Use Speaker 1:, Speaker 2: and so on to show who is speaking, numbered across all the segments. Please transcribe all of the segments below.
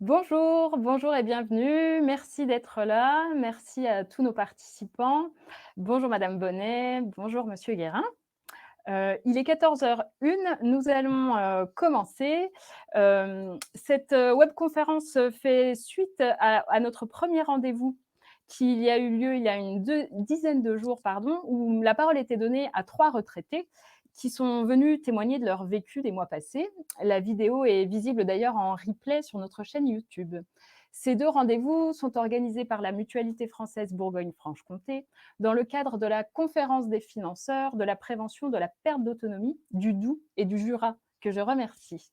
Speaker 1: Bonjour, bonjour et bienvenue. Merci d'être là. Merci à tous nos participants. Bonjour Madame Bonnet, bonjour Monsieur Guérin. Il est 14h01, nous allons, commencer. Cette, webconférence fait suite à notre premier rendez-vous qui y a eu lieu il y a une dizaine de jours, pardon, où la parole était donnée à 3 retraités qui sont venus témoigner de leur vécu des mois passés. La vidéo est visible d'ailleurs en replay sur notre chaîne YouTube. Ces 2 rendez-vous sont organisés par la Mutualité française Bourgogne-Franche-Comté dans le cadre de la conférence des financeurs de la prévention de la perte d'autonomie du Doubs et du Jura, que je remercie.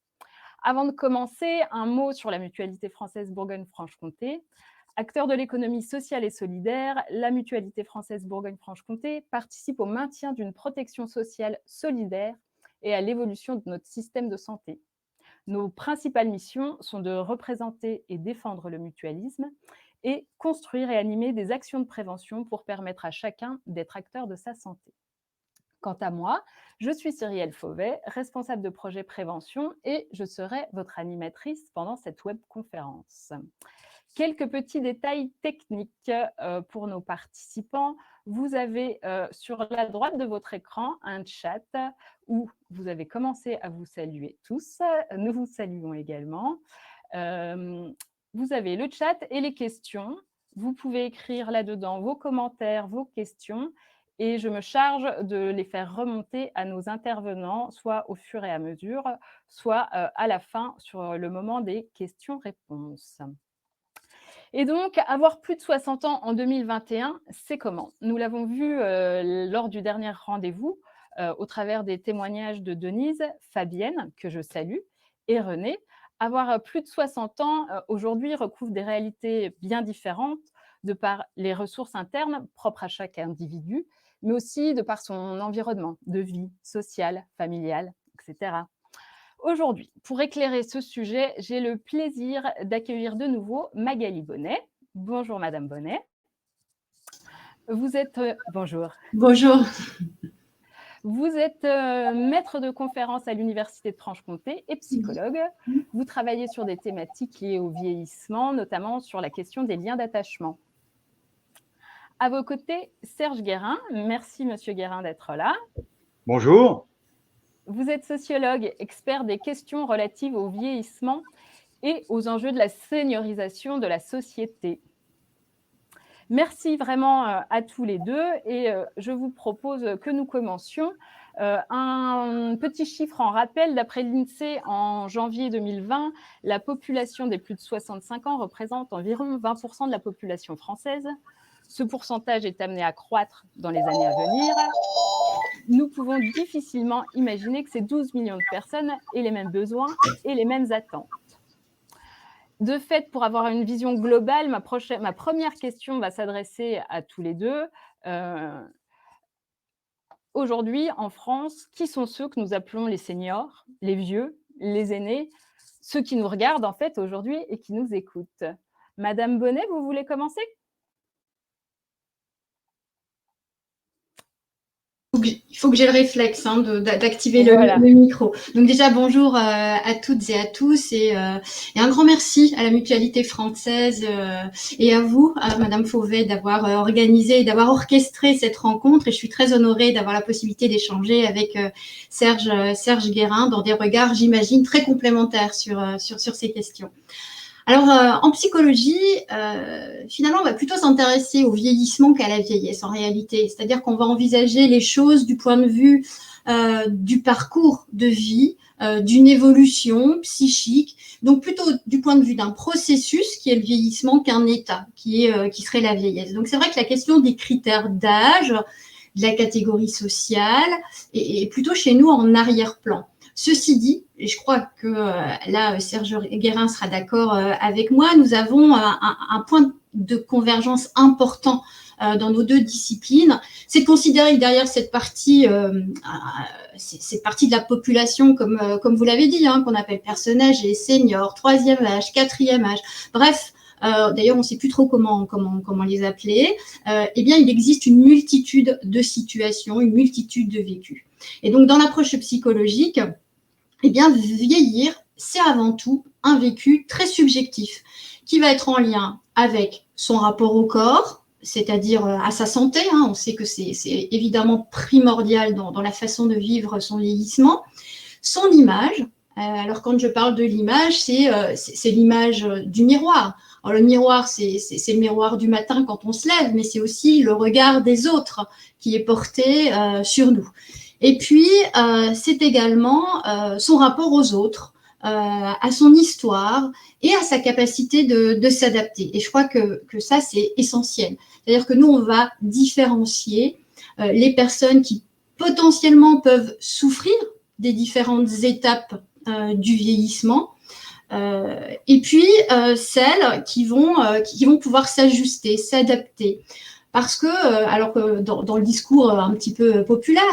Speaker 1: Avant de commencer, un mot sur la Mutualité française Bourgogne-Franche-Comté. Acteur de l'économie sociale et solidaire, la Mutualité française Bourgogne-Franche-Comté participe au maintien d'une protection sociale solidaire et à l'évolution de notre système de santé. Nos principales missions sont de représenter et défendre le mutualisme et construire et animer des actions de prévention pour permettre à chacun d'être acteur de sa santé. Quant à moi, je suis Cyrielle Fauvet, responsable de projet prévention et je serai votre animatrice pendant cette webconférence. Quelques petits détails techniques pour nos participants. Vous avez sur la droite de votre écran un chat où vous avez commencé à vous saluer tous. Nous vous saluons également. Vous avez le chat et les questions. Vous pouvez écrire là-dedans vos commentaires, vos questions et je me charge de les faire remonter à nos intervenants, soit au fur et à mesure, soit à la fin sur le moment des questions-réponses. Et donc, avoir plus de 60 ans en 2021, c'est comment? Nous l'avons vu lors du dernier rendez-vous, au travers des témoignages de Denise, Fabienne, que je salue, et René. Avoir plus de 60 ans aujourd'hui recouvre des réalités bien différentes de par les ressources internes propres à chaque individu, mais aussi de par son environnement de vie sociale, familiale, etc. Aujourd'hui, pour éclairer ce sujet, j'ai le plaisir d'accueillir de nouveau Magali Bonnet. Bonjour Madame Bonnet. Vous êtes bonjour.
Speaker 2: Bonjour.
Speaker 1: Vous êtes maître de conférence à l'Université de Franche-Comté et psychologue. Vous travaillez sur des thématiques liées au vieillissement, notamment sur la question des liens d'attachement. À vos côtés, Serge Guérin. Merci Monsieur Guérin d'être là.
Speaker 3: Bonjour.
Speaker 1: Vous êtes sociologue, expert des questions relatives au vieillissement et aux enjeux de la seniorisation de la société. Merci vraiment à tous les deux et je vous propose que nous commencions. Un petit chiffre en rappel, d'après l'INSEE, en janvier 2020, la population des plus de 65 ans représente environ 20% de la population française. Ce pourcentage est amené à croître dans les années à venir. Nous pouvons difficilement imaginer que ces 12 millions de personnes aient les mêmes besoins et les mêmes attentes. De fait, pour avoir une vision globale, ma première question va s'adresser à tous les deux. Aujourd'hui, en France, qui sont ceux que nous appelons les seniors, les vieux, les aînés, ceux qui nous regardent en fait aujourd'hui et qui nous écoutent? Madame Bonnet, vous voulez commencer?
Speaker 2: Il faut que j'ai le réflexe d'activer
Speaker 1: Voilà.
Speaker 2: le micro. Donc déjà, bonjour à toutes et à tous et un grand merci à la Mutualité française et à vous, à Madame Fauvet, d'avoir organisé et d'avoir orchestré cette rencontre. Et je suis très honorée d'avoir la possibilité d'échanger avec Serge Guérin dans des regards, j'imagine, très complémentaires sur ces questions. Alors, en psychologie, finalement, on va plutôt s'intéresser au vieillissement qu'à la vieillesse, en réalité. C'est-à-dire qu'on va envisager les choses du point de vue du parcours de vie, d'une évolution psychique, donc plutôt du point de vue d'un processus qui est le vieillissement qu'un état, qui serait la vieillesse. Donc, c'est vrai que la question des critères d'âge, de la catégorie sociale, est plutôt chez nous en arrière-plan. Ceci dit, et je crois que là, Serge Guérin sera d'accord avec moi, nous avons un point de convergence important dans nos deux disciplines, c'est de considérer que derrière cette partie de la population, comme vous l'avez dit, qu'on appelle personnes âgées, seniors, troisième âge, quatrième âge, bref, d'ailleurs on ne sait plus trop comment les appeler, eh bien il existe une multitude de situations, une multitude de vécus. Et donc dans l'approche psychologique, eh bien, vieillir, c'est avant tout un vécu très subjectif qui va être en lien avec son rapport au corps, c'est-à-dire à sa santé. On sait que c'est évidemment primordial dans la façon de vivre son vieillissement. Son image, alors quand je parle de l'image, c'est l'image du miroir. Alors le miroir, c'est le miroir du matin quand on se lève, mais c'est aussi le regard des autres qui est porté sur nous. Et puis, c'est également son rapport aux autres, à son histoire et à sa capacité de s'adapter. Et je crois que ça, c'est essentiel. C'est-à-dire que nous, on va différencier les personnes qui potentiellement peuvent souffrir des différentes étapes du vieillissement et puis celles qui vont pouvoir s'ajuster, s'adapter. Parce que, alors que dans le discours un petit peu populaire,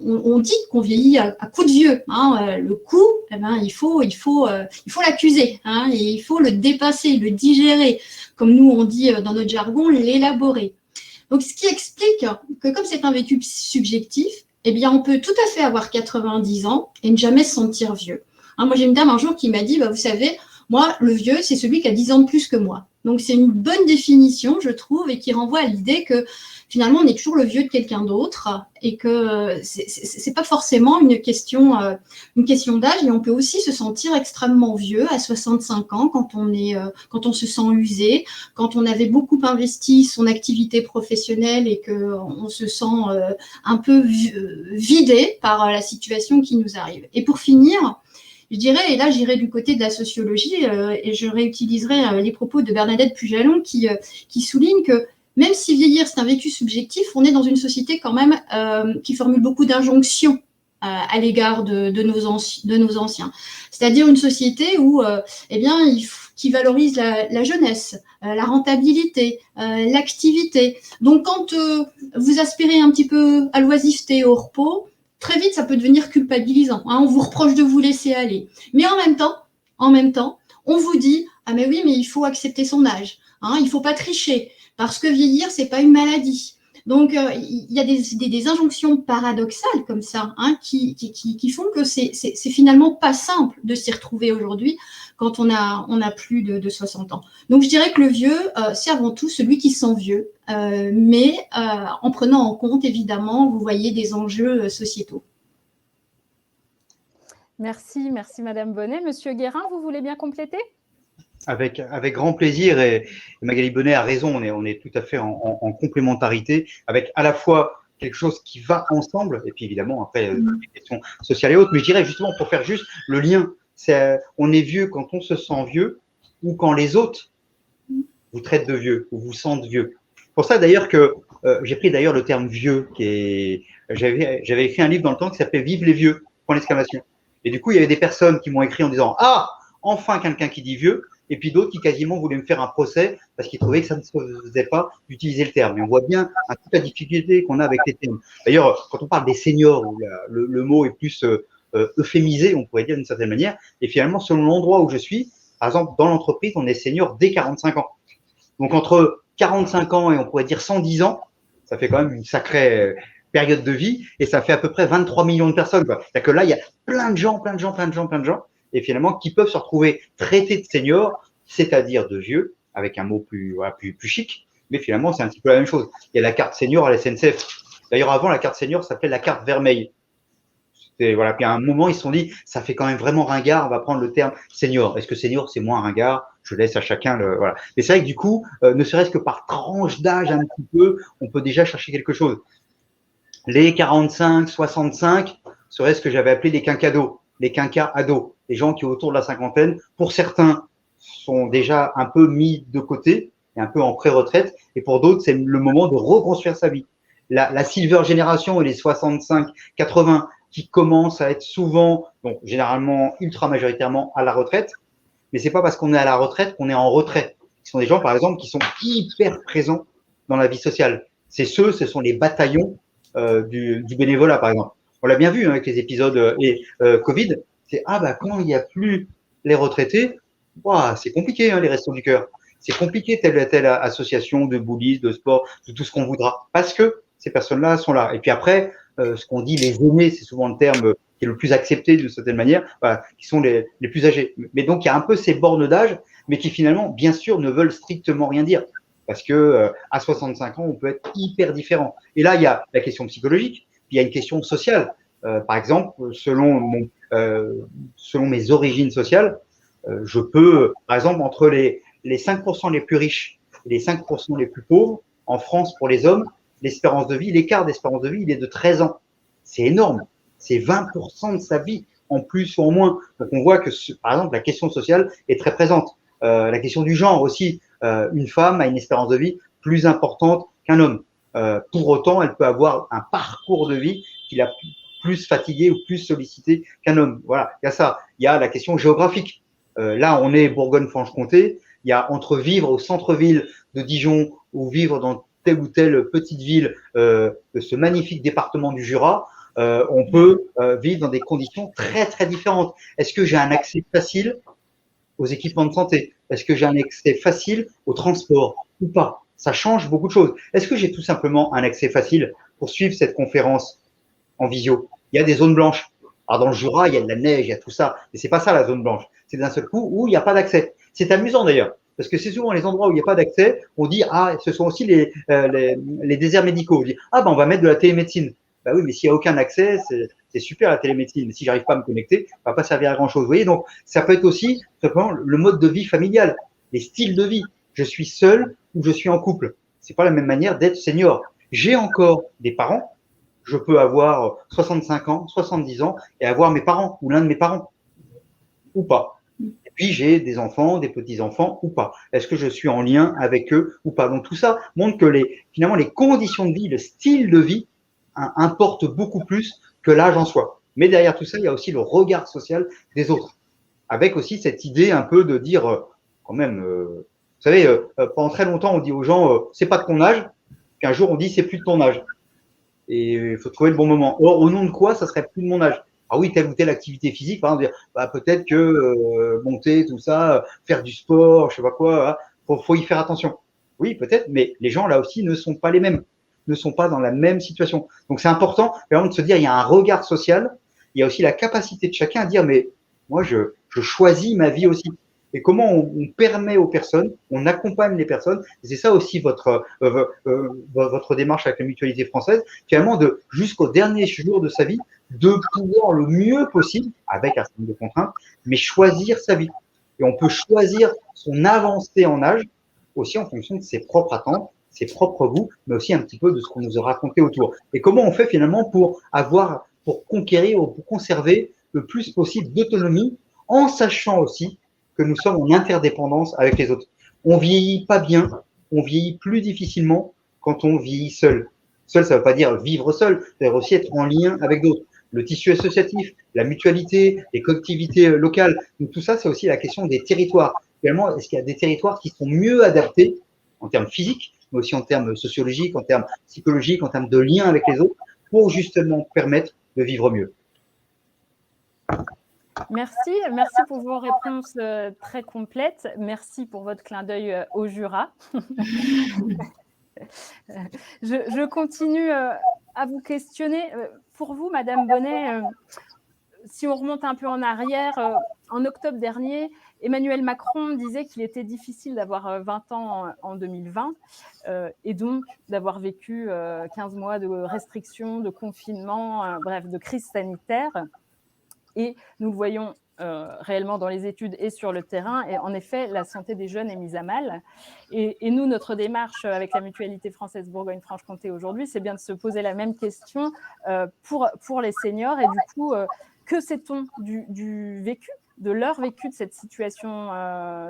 Speaker 2: on dit qu'on vieillit à coup de vieux. Le coup, il faut l'accuser, et il faut le dépasser, le digérer, comme nous on dit dans notre jargon, l'élaborer. Donc, ce qui explique que comme c'est un vécu subjectif, eh bien, on peut tout à fait avoir 90 ans et ne jamais se sentir vieux. Moi, j'ai une dame un jour qui m'a dit, vous savez, moi, le vieux, c'est celui qui a 10 ans de plus que moi. Donc, c'est une bonne définition, je trouve, et qui renvoie à l'idée que finalement, on est toujours le vieux de quelqu'un d'autre et que c'est pas forcément une question d'âge, et on peut aussi se sentir extrêmement vieux à 65 ans quand on se sent usé, quand on avait beaucoup investi son activité professionnelle et qu'on se sent un peu vidé par la situation qui nous arrive. Et pour finir, je dirais, et là j'irai du côté de la sociologie et je réutiliserai les propos de Bernadette Pujalon qui souligne que même si vieillir c'est un vécu subjectif, on est dans une société quand même qui formule beaucoup d'injonctions à l'égard de nos anciens. C'est-à-dire une société où, qui valorise la jeunesse, la rentabilité, l'activité. Donc quand vous aspirez un petit peu à l'oisiveté, au repos, très vite, ça peut devenir culpabilisant. On vous reproche de vous laisser aller. Mais en même temps, on vous dit « Ah mais oui, mais il faut accepter son âge. Il ne faut pas tricher. Parce que vieillir, ce n'est pas une maladie. » Donc, il y a des injonctions paradoxales comme ça qui font que c'est finalement pas simple de s'y retrouver aujourd'hui quand on a plus de 60 ans. Donc, je dirais que le vieux, c'est avant tout celui qui se sent vieux, mais en prenant en compte, évidemment, vous voyez, des enjeux sociétaux.
Speaker 1: Merci Madame Bonnet. Monsieur Guérin, vous voulez bien compléter ?
Speaker 3: Avec grand plaisir, et Magali Bonnet a raison, on est tout à fait en complémentarité, avec à la fois quelque chose qui va ensemble, et puis évidemment après les questions sociales et autres, mais je dirais justement pour faire juste le lien, on est vieux quand on se sent vieux, ou quand les autres vous traitent de vieux, ou vous sentent vieux. Pour ça d'ailleurs que j'ai pris d'ailleurs le terme vieux, j'avais écrit un livre dans le temps qui s'appelait « Vive les vieux », point d'exclamation. Et du coup, il y avait des personnes qui m'ont écrit en disant « Ah, enfin quelqu'un qui dit vieux », et puis d'autres qui quasiment voulaient me faire un procès parce qu'ils trouvaient que ça ne se faisait pas d'utiliser le terme. Et on voit bien toute la difficulté qu'on a avec les termes. D'ailleurs, quand on parle des seniors, où le mot est plus euphémisé, on pourrait dire d'une certaine manière, et finalement, selon l'endroit où je suis, par exemple, dans l'entreprise, on est senior dès 45 ans. Donc, entre 45 ans et on pourrait dire 110 ans, ça fait quand même une sacrée période de vie, et ça fait à peu près 23 millions de personnes. C'est-à-dire que là, il y a plein de gens, et finalement, qui peuvent se retrouver traités de seniors, c'est-à-dire de vieux, avec un mot plus chic, mais finalement, c'est un petit peu la même chose. Il y a la carte senior à la SNCF. D'ailleurs, avant, la carte senior s'appelait la carte vermeille. Puis à un moment, ils se sont dit, ça fait quand même vraiment ringard, on va prendre le terme senior. Est-ce que senior, c'est moins ringard? Je laisse à chacun voilà. Mais c'est vrai que du coup, ne serait-ce que par tranche d'âge un petit peu, on peut déjà chercher quelque chose. Les 45, 65 seraient ce que j'avais appelé les quinquados, les quinquas-ados, les gens qui, autour de la cinquantaine, pour certains, sont déjà un peu mis de côté et un peu en pré-retraite, et pour d'autres, c'est le moment de reconstruire sa vie. La silver génération et les 65-80 qui commencent à être souvent, donc généralement ultra majoritairement à la retraite, mais c'est pas parce qu'on est à la retraite qu'on est en retrait. Ce sont des gens, par exemple, qui sont hyper présents dans la vie sociale. Ce sont les bataillons du bénévolat, par exemple. On l'a bien vu avec les épisodes Covid. C'est quand il n'y a plus les retraités, c'est compliqué les restos du cœur. C'est compliqué telle association de boulistes, de sport, de tout ce qu'on voudra, parce que ces personnes-là sont là. Et puis après, ce qu'on dit les aînés, c'est souvent le terme qui est le plus accepté d'une certaine manière, voilà, qui sont les plus âgés. Mais donc, il y a un peu ces bornes d'âge, mais qui finalement, bien sûr, ne veulent strictement rien dire. Parce que à 65 ans, on peut être hyper différent. Et là, il y a la question psychologique, puis il y a une question sociale. Par exemple, selon mes origines sociales, je peux, par exemple, entre les 5% les plus riches et les 5% les plus pauvres, en France, pour les hommes, l'espérance de vie, l'écart d'espérance de vie, il est de 13 ans. C'est énorme. C'est 20% de sa vie, en plus ou en moins. Donc, on voit que, par exemple, la question sociale est très présente. La question du genre aussi. Une femme a une espérance de vie plus importante qu'un homme. Pour autant, elle peut avoir un parcours de vie qui l'a plus fatigué ou plus sollicité qu'un homme. Voilà, il y a ça. Il y a la question géographique. Là, on est Bourgogne-Franche-Comté. Il y a entre vivre au centre-ville de Dijon ou vivre dans telle ou telle petite ville de ce magnifique département du Jura, on peut vivre dans des conditions très, très différentes. Est-ce que j'ai un accès facile aux équipements de santé? Est-ce que j'ai un accès facile au transport ou pas? Ça change beaucoup de choses. Est-ce que j'ai tout simplement un accès facile pour suivre cette conférence en visio? Il y a des zones blanches. Alors dans le Jura, il y a de la neige, il y a tout ça. Mais c'est pas ça la zone blanche. C'est d'un seul coup où il n'y a pas d'accès. C'est amusant d'ailleurs. Parce que c'est souvent les endroits où il n'y a pas d'accès, on dit, ah, ce sont aussi les déserts médicaux. On dit, ah, ben, on va mettre de la télémédecine. Bah oui, mais s'il n'y a aucun accès, c'est super la télémédecine. Mais si j'arrive pas à me connecter, ça va pas servir à grand chose. Vous voyez, donc, ça peut être aussi, simplement, le mode de vie familial, les styles de vie. Je suis seul ou je suis en couple. C'est pas la même manière d'être senior. J'ai encore des parents. Je peux avoir 65 ans, 70 ans et avoir mes parents ou l'un de mes parents. Ou pas. Et puis, j'ai des enfants, des petits-enfants ou pas. Est-ce que je suis en lien avec eux ou pas? Donc, tout ça montre que finalement, les conditions de vie, le style de vie importe beaucoup plus que l'âge en soi. Mais derrière tout ça, il y a aussi le regard social des autres. Avec aussi cette idée un peu de dire, quand même, vous savez, pendant très longtemps, on dit aux gens, c'est pas de ton âge. Puis un jour, on dit, c'est plus de ton âge. Et il faut trouver le bon moment. Or, au nom de quoi, ça serait plus de mon âge? Ah oui, telle ou telle activité physique, par exemple, bah, peut-être que monter, tout ça, faire du sport, je sais pas quoi, faut y faire attention. Oui, peut-être, mais les gens là aussi ne sont pas les mêmes, ne sont pas dans la même situation. Donc c'est important vraiment de se dire, il y a un regard social, il y a aussi la capacité de chacun à dire, mais moi je choisis ma vie aussi. Et comment on permet aux personnes, on accompagne les personnes, et c'est ça aussi votre démarche avec la Mutualité française, finalement de jusqu'au dernier jour de sa vie, de pouvoir le mieux possible, avec un certain nombre de contraintes, mais choisir sa vie. Et on peut choisir son avancée en âge aussi en fonction de ses propres attentes, ses propres goûts, mais aussi un petit peu de ce qu'on nous a raconté autour. Et comment on fait finalement pour conquérir ou pour conserver le plus possible d'autonomie, en sachant aussi que nous sommes en interdépendance avec les autres. On vieillit pas bien, on vieillit plus difficilement quand on vieillit seul. Seul, ça ne veut pas dire vivre seul, ça veut aussi être en lien avec d'autres. Le tissu associatif, la mutualité, les collectivités locales, donc tout ça, c'est aussi la question des territoires. Également, est-ce qu'il y a des territoires qui sont mieux adaptés en termes physiques, mais aussi en termes sociologiques, en termes psychologiques, en termes de lien avec les autres, pour justement permettre de vivre mieux.
Speaker 1: Merci pour vos réponses très complètes. Merci pour votre clin d'œil au Jura. Je continue à vous questionner. Pour vous, Madame Bonnet, si on remonte un peu en arrière, en octobre dernier, Emmanuel Macron disait qu'il était difficile d'avoir 20 ans en 2020 et donc d'avoir vécu 15 mois de restrictions, de confinement, bref, de crise sanitaire. Et nous le voyons réellement dans les études et sur le terrain. Et en effet, la santé des jeunes est mise à mal. Et nous, notre démarche avec la Mutualité française Bourgogne-Franche-Comté aujourd'hui, c'est bien de se poser la même question pour les seniors. Et du coup, que sait-on du vécu, de leur vécu de cette situation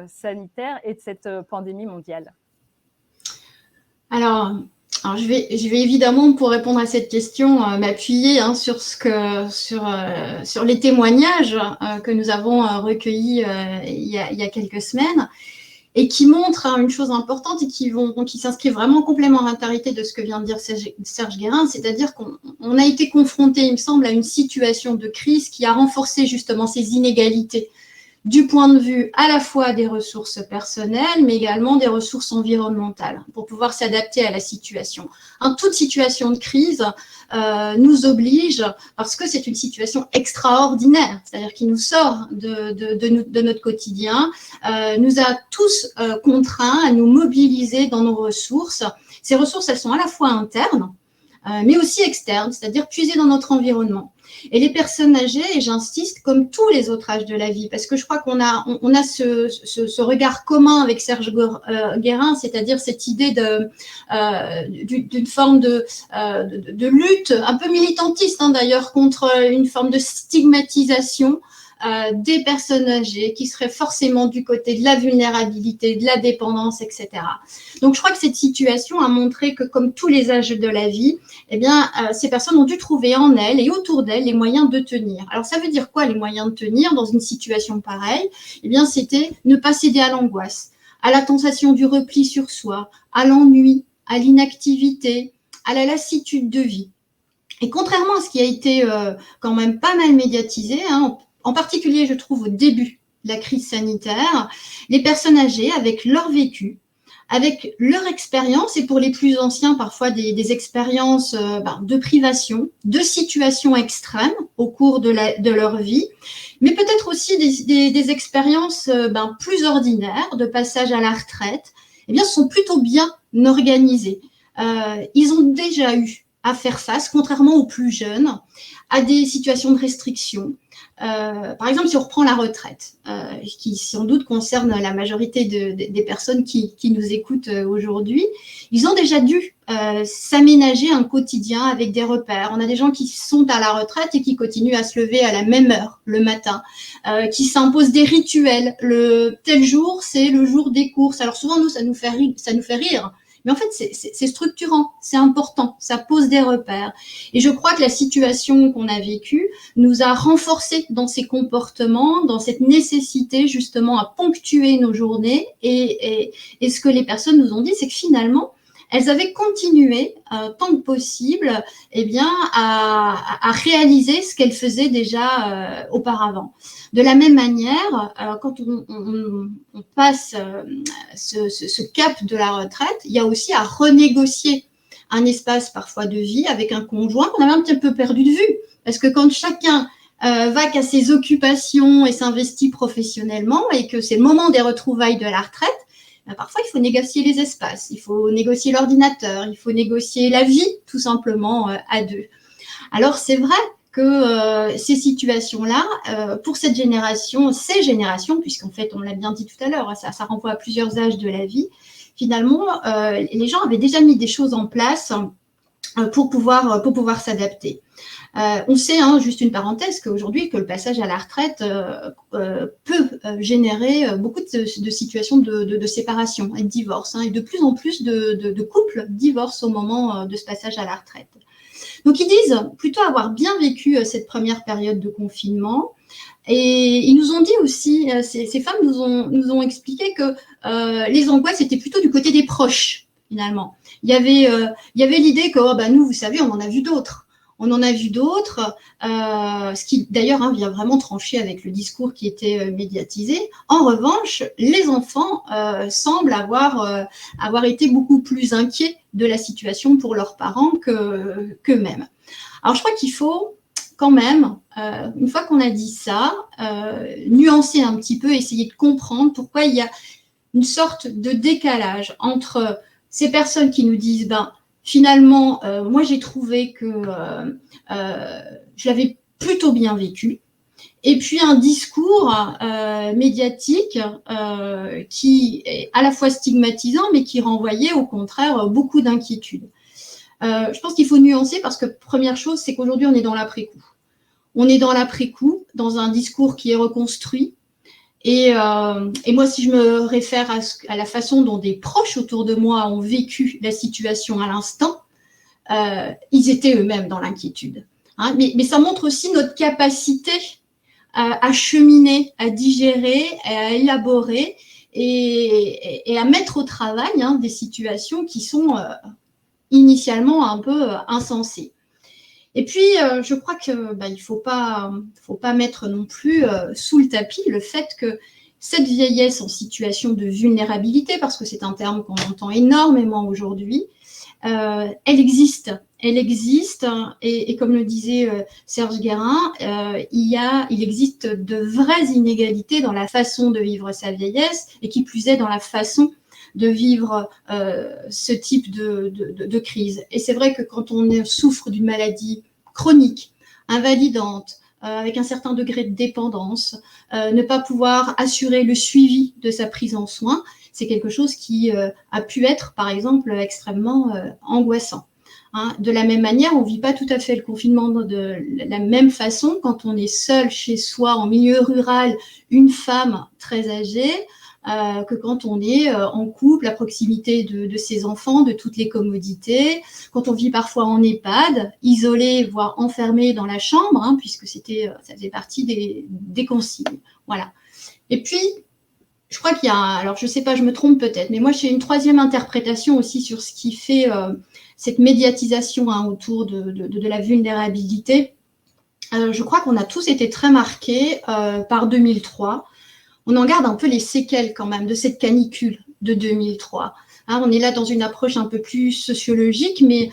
Speaker 1: sanitaire et de cette pandémie mondiale?
Speaker 2: Alors, je vais évidemment, pour répondre à cette question, m'appuyer sur les témoignages que nous avons recueillis il y a quelques semaines et qui montrent une chose importante et qui s'inscrivent vraiment en complémentarité de ce que vient de dire Serge Guérin, c'est-à-dire qu'on a été confronté, il me semble, à une situation de crise qui a renforcé justement ces inégalités du point de vue à la fois des ressources personnelles, mais également des ressources environnementales pour pouvoir s'adapter à la situation. Toute situation de crise nous oblige, parce que c'est une situation extraordinaire, c'est-à-dire qui nous sort de notre quotidien, nous a tous contraints à nous mobiliser dans nos ressources. Ces ressources, elles sont à la fois internes, mais aussi externes, c'est-à-dire puiser dans notre environnement. Et les personnes âgées, et j'insiste, comme tous les autres âges de la vie, parce que je crois qu'on a ce regard commun avec Serge Guérin, c'est-à-dire cette idée d'une forme de lutte, un peu militantiste d'ailleurs, contre une forme de stigmatisation des personnes âgées qui seraient forcément du côté de la vulnérabilité, de la dépendance, etc. Donc, je crois que cette situation a montré que, comme tous les âges de la vie, eh bien, ces personnes ont dû trouver en elles et autour d'elles les moyens de tenir. Alors, ça veut dire quoi, les moyens de tenir dans une situation pareille? Eh bien, c'était ne pas céder à l'angoisse, à la tentation du repli sur soi, à l'ennui, à l'inactivité, à la lassitude de vie. Et contrairement à ce qui a été quand même pas mal médiatisé, en particulier, je trouve, au début de la crise sanitaire, les personnes âgées, avec leur vécu, avec leur expérience, et pour les plus anciens, parfois des expériences de privation, de situations extrêmes au cours de leur vie, mais peut-être aussi des expériences plus ordinaires, de passage à la retraite, eh bien, sont plutôt bien organisées. Ils ont déjà eu à faire face, contrairement aux plus jeunes, à des situations de restriction. Par exemple, si on reprend la retraite, qui sans doute concerne la majorité des personnes qui nous écoutent aujourd'hui, ils ont déjà dû s'aménager un quotidien avec des repères. On a des gens qui sont à la retraite et qui continuent à se lever à la même heure le matin, qui s'imposent des rituels. Le tel jour, c'est le jour des courses. Alors souvent, nous, ça nous fait rire. Mais en fait, c'est structurant, c'est important, ça pose des repères. Et je crois que la situation qu'on a vécue nous a renforcés dans ces comportements, dans cette nécessité justement à ponctuer nos journées. Et ce que les personnes nous ont dit, c'est que finalement, elles avaient continué tant que possible à réaliser ce qu'elles faisaient déjà auparavant. De la même manière, quand on passe ce cap de la retraite, il y a aussi à renégocier un espace parfois de vie avec un conjoint qu'on avait un petit peu perdu de vue. Parce que quand chacun va qu'à ses occupations et s'investit professionnellement et que c'est le moment des retrouvailles de la retraite, parfois, il faut négocier les espaces, il faut négocier l'ordinateur, il faut négocier la vie, tout simplement, à deux. Alors, c'est vrai que ces situations-là, pour ces générations, puisqu'en fait, on l'a bien dit tout à l'heure, ça renvoie à plusieurs âges de la vie, finalement, les gens avaient déjà mis des choses en place pour pouvoir s'adapter. On sait, juste une parenthèse, qu'aujourd'hui, que le passage à la retraite peut générer beaucoup de situations de séparation et de divorce, et de plus en plus de couples divorcent au moment de ce passage à la retraite. Donc, ils disent plutôt avoir bien vécu cette première période de confinement. Et ils nous ont dit aussi, ces femmes nous ont expliqué que les angoisses étaient plutôt du côté des proches, finalement. Il y avait l'idée que, nous, vous savez, on en a vu d'autres. On en a vu d'autres, ce qui d'ailleurs vient vraiment trancher avec le discours qui était médiatisé. En revanche, les enfants semblent avoir été beaucoup plus inquiets de la situation pour leurs parents qu'eux-mêmes. Alors je crois qu'il faut quand même, une fois qu'on a dit ça, nuancer un petit peu, essayer de comprendre pourquoi il y a une sorte de décalage entre ces personnes qui nous disent finalement, moi, j'ai trouvé que je l'avais plutôt bien vécu. Et puis, un discours médiatique qui est à la fois stigmatisant, mais qui renvoyait au contraire beaucoup d'inquiétudes. Je pense qu'il faut nuancer parce que première chose, c'est qu'aujourd'hui, on est dans l'après-coup. On est dans l'après-coup, dans un discours qui est reconstruit. Et moi, si je me réfère à la façon dont des proches autour de moi ont vécu la situation à l'instant, ils étaient eux-mêmes dans l'inquiétude. Mais ça montre aussi notre capacité à cheminer, à digérer, à élaborer et à mettre au travail des situations qui sont initialement un peu insensées. Et puis, je crois que il faut pas mettre non plus sous le tapis le fait que cette vieillesse en situation de vulnérabilité, parce que c'est un terme qu'on entend énormément aujourd'hui, elle existe. Elle existe, et comme le disait Serge Guérin, il existe de vraies inégalités dans la façon de vivre sa vieillesse, et qui plus est dans la façon de vivre ce type de crise. Et c'est vrai que quand on souffre d'une maladie chronique, invalidante, avec un certain degré de dépendance, ne pas pouvoir assurer le suivi de sa prise en soin, c'est quelque chose qui a pu être, par exemple, extrêmement angoissant. Hein. De la même manière, on ne vit pas tout à fait le confinement de la même façon quand on est seul chez soi, en milieu rural, une femme très âgée, que quand on est en couple, à proximité de ses enfants, de toutes les commodités, quand on vit parfois en EHPAD, isolé, voire enfermé dans la chambre, hein, puisque ça faisait partie des consignes. Voilà. Et puis, je crois qu'il y a, alors je ne sais pas, je me trompe peut-être, mais moi j'ai une troisième interprétation aussi sur ce qui fait cette médiatisation autour de la vulnérabilité. Je crois qu'on a tous été très marqués par 2003. On en garde un peu les séquelles quand même de cette canicule de 2003. Hein, on est là dans une approche un peu plus sociologique, mais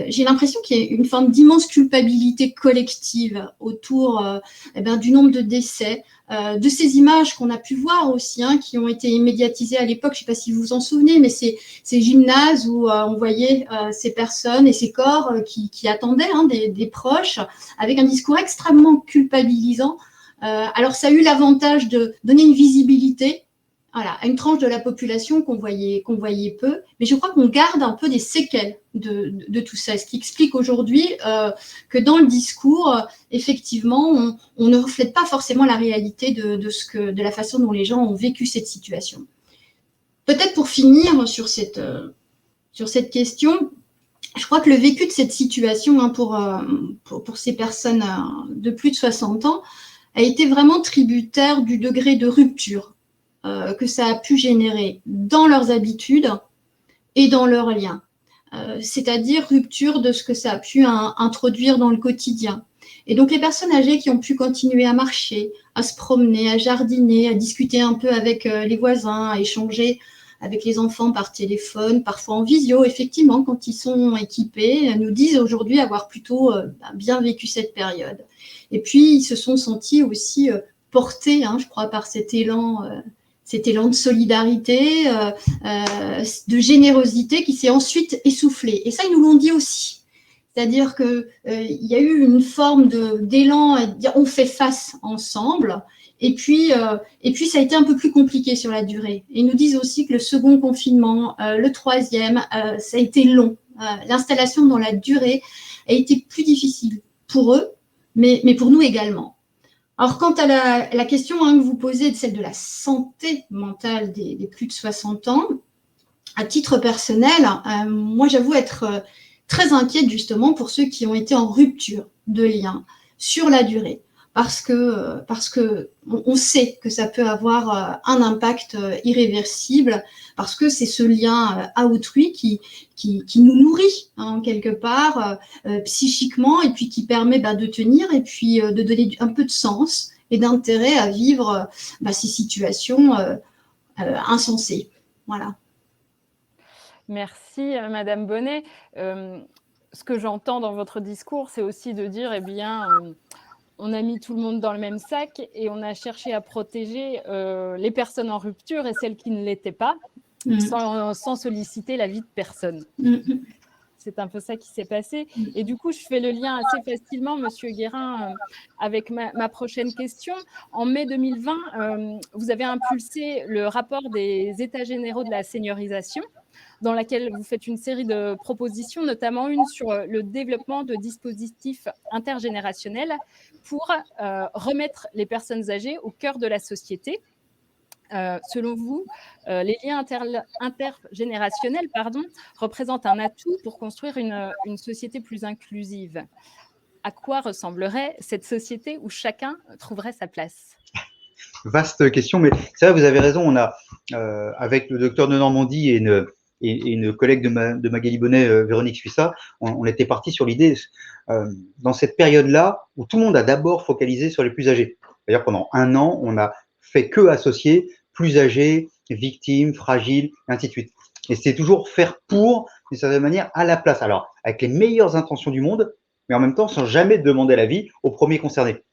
Speaker 2: j'ai l'impression qu'il y a une forme d'immense culpabilité collective autour du nombre de décès, de ces images qu'on a pu voir aussi, hein, qui ont été médiatisées à l'époque. Je ne sais pas si vous vous en souvenez, mais ces gymnases où on voyait ces personnes et ces corps qui attendaient des proches, avec un discours extrêmement culpabilisant. Alors, ça a eu l'avantage de donner une visibilité à une tranche de la population qu'on voyait peu, mais je crois qu'on garde un peu des séquelles de tout ça, ce qui explique aujourd'hui que dans le discours, effectivement, on ne reflète pas forcément la réalité de la façon dont les gens ont vécu cette situation. Peut-être pour finir sur cette question, je crois que le vécu de cette situation pour ces personnes de plus de 60 ans a été vraiment tributaire du degré de rupture que ça a pu générer dans leurs habitudes et dans leurs liens. C'est-à-dire rupture de ce que ça a pu introduire dans le quotidien. Et donc les personnes âgées qui ont pu continuer à marcher, à se promener, à jardiner, à discuter un peu avec les voisins, à échanger avec les enfants par téléphone, parfois en visio, effectivement, quand ils sont équipés, nous disent aujourd'hui avoir plutôt bien vécu cette période. Et puis, ils se sont sentis aussi portés, je crois, par cet élan de solidarité, de générosité qui s'est ensuite essoufflé. Et ça, ils nous l'ont dit aussi. C'est-à-dire qu'il y a eu une forme d'élan à dire on fait face ensemble. Et puis, ça a été un peu plus compliqué sur la durée. Et ils nous disent aussi que le second confinement, le troisième, ça a été long. L'installation dans la durée a été plus difficile pour eux, mais pour nous également. Alors, quant à la question que vous posez, celle de la santé mentale des plus de 60 ans, à titre personnel, moi, j'avoue être très inquiète justement pour ceux qui ont été en rupture de lien sur la durée. Parce que on sait que ça peut avoir un impact irréversible, parce que c'est ce lien à autrui qui nous nourrit quelque part psychiquement, et puis qui permet de tenir, et puis de donner un peu de sens et d'intérêt à vivre ces situations insensées. Voilà.
Speaker 1: Merci Madame Bonnet. Ce que j'entends dans votre discours, c'est aussi de dire, on a mis tout le monde dans le même sac et on a cherché à protéger les personnes en rupture et celles qui ne l'étaient pas, sans solliciter l'avis de personne. C'est un peu ça qui s'est passé. Et du coup, je fais le lien assez facilement, Monsieur Guérin, avec ma prochaine question. En mai 2020, vous avez impulsé le rapport des États généraux de la seniorisation, dans laquelle vous faites une série de propositions, notamment une sur le développement de dispositifs intergénérationnels pour remettre les personnes âgées au cœur de la société. Selon vous, les liens intergénérationnels représentent un atout pour construire une société plus inclusive. À quoi ressemblerait cette société où chacun trouverait sa place ?
Speaker 3: Vaste question, mais c'est vrai, vous avez raison. On a, avec le docteur de Normandie et et une collègue de Magali Bonnet, Véronique Suissa, on était parti sur l'idée, dans cette période-là, où tout le monde a d'abord focalisé sur les plus âgés. D'ailleurs, pendant un an, on a fait que associer plus âgés, victimes, fragiles, ainsi de suite. Et c'est toujours faire pour, d'une certaine manière, à la place. Alors, avec les meilleures intentions du monde, mais en même temps, sans jamais demander l'avis aux premiers concernés.